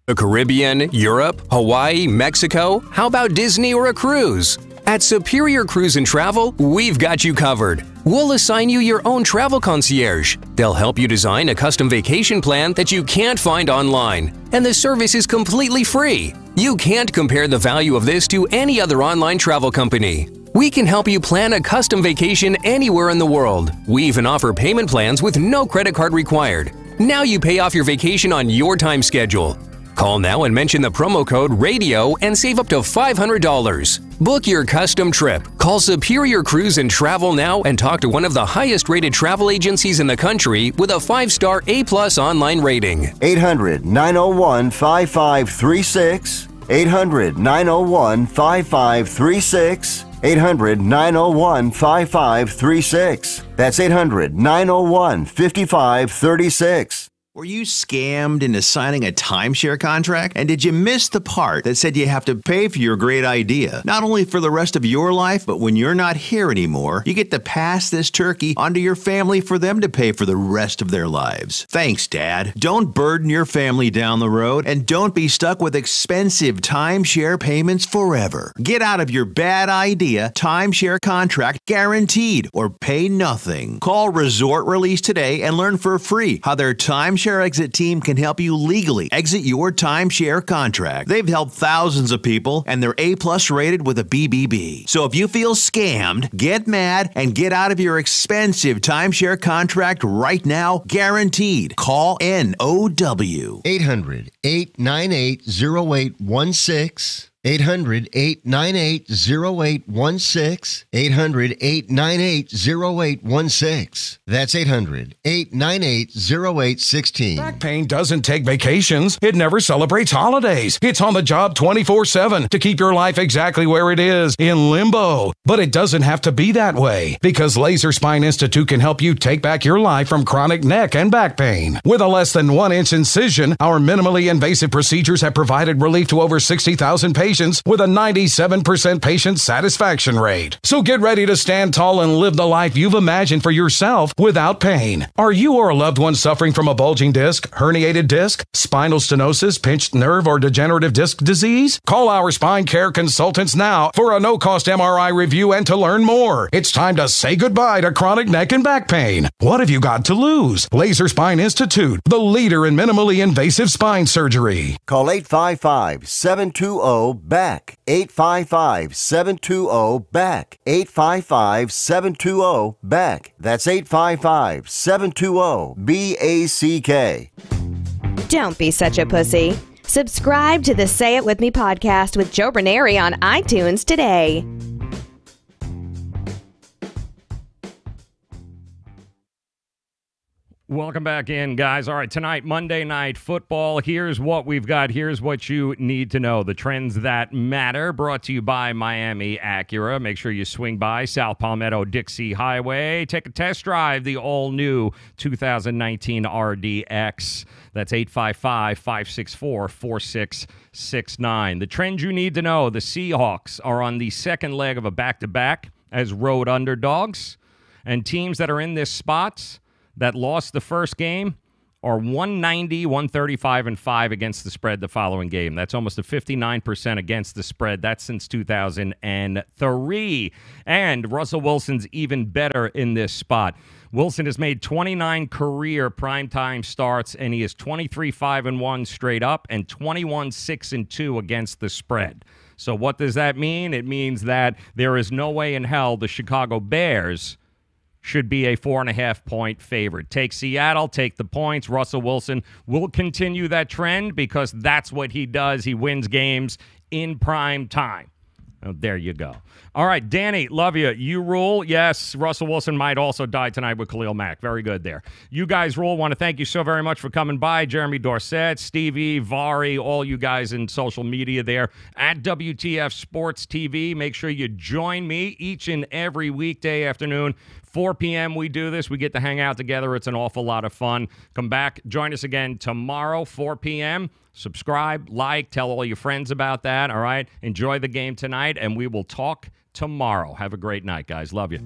The Caribbean, Europe, Hawaii, Mexico? How about Disney or a cruise? At Superior Cruise and Travel, we've got you covered. We'll assign you your own travel concierge. They'll help you design a custom vacation plan that you can't find online. And the service is completely free. You can't compare the value of this to any other online travel company. We can help you plan a custom vacation anywhere in the world. We even offer payment plans with no credit card required. Now you pay off your vacation on your time schedule. Call now and mention the promo code RADIO and save up to $500. Book your custom trip. Call Superior Cruise and Travel now and talk to one of the highest-rated travel agencies in the country with a 5-star A+ online rating. 800-901-5536. 800-901-5536. 800-901-5536. That's 800-901-5536. Were you scammed into signing a timeshare contract? And did you miss the part that said you have to pay for your great idea? Not only for the rest of your life, but when you're not here anymore, you get to pass this turkey onto your family for them to pay for the rest of their lives. Thanks, Dad. Don't burden your family down the road, and don't be stuck with expensive timeshare payments forever. Get out of your bad idea timeshare contract guaranteed, or pay nothing. Call Resort Release today and learn for free how their timeshare exit team can help you legally exit your timeshare contract. They've helped thousands of people, and they're A+ rated with a BBB. So if you feel scammed, get mad and get out of your expensive timeshare contract right now, guaranteed. Call NOW. 800-898-0816. 800-898-0816. 800-898-0816. That's 800-898-0816. Back pain doesn't take vacations. It never celebrates holidays. It's on the job 24/7 to keep your life exactly where it is, in limbo. But it doesn't have to be that way, because Laser Spine Institute can help you take back your life from chronic neck and back pain. With a less than 1-inch incision, our minimally invasive procedures have provided relief to over 60,000 patients with a 97% patient satisfaction rate. So get ready to stand tall and live the life you've imagined for yourself without pain. Are you or a loved one suffering from a bulging disc, herniated disc, spinal stenosis, pinched nerve, or degenerative disc disease? Call our spine care consultants now for a no-cost MRI review and to learn more. It's time to say goodbye to chronic neck and back pain. What have you got to lose? Laser Spine Institute, the leader in minimally invasive spine surgery. Call 855-720-BACK. 855-720-BACK. 855-720-BACK. That's 855-720-BACK. Don't be such a pussy. Subscribe to the Say It With Me podcast with Joe Raineri on iTunes today. Welcome back in, guys. All right, tonight, Monday Night Football. Here's what we've got. Here's what you need to know. The trends that matter, brought to you by Miami Acura. Make sure you swing by South Palmetto Dixie Highway. Take a test drive, the all-new 2019 RDX. That's 855-564-4669. The trends you need to know. The Seahawks are on the second leg of a back-to-back as road underdogs. And teams that are in this spot that lost the first game are 190, 135, and 5 against the spread the following game. That's almost a 59% against the spread. That's since 2003. And Russell Wilson's even better in this spot. Wilson has made 29 career primetime starts, and he is 23-5-1 straight up and 21-6-2 against the spread. So what does that mean? It means that there is no way in hell the Chicago Bears should be a 4.5-point favorite. Take Seattle, take the points. Russell Wilson will continue that trend because that's what he does. He wins games in prime time. Oh, there you go. All right, Danny, love you. You rule. Yes, Russell Wilson might also die tonight with Khalil Mack. Very good there. You guys rule. Want to thank you so very much for coming by. Jeremy Dorsett, Stevie, Vari, all you guys in social media there at WTF Sports TV. Make sure you join me each and every weekday afternoon. 4 p.m. we do this. We get to hang out together. It's an awful lot of fun. Come back. Join us again tomorrow, 4 p.m. Subscribe, like, tell all your friends about that, all right? Enjoy the game tonight, and we will talk tomorrow. Have a great night, guys. Love you.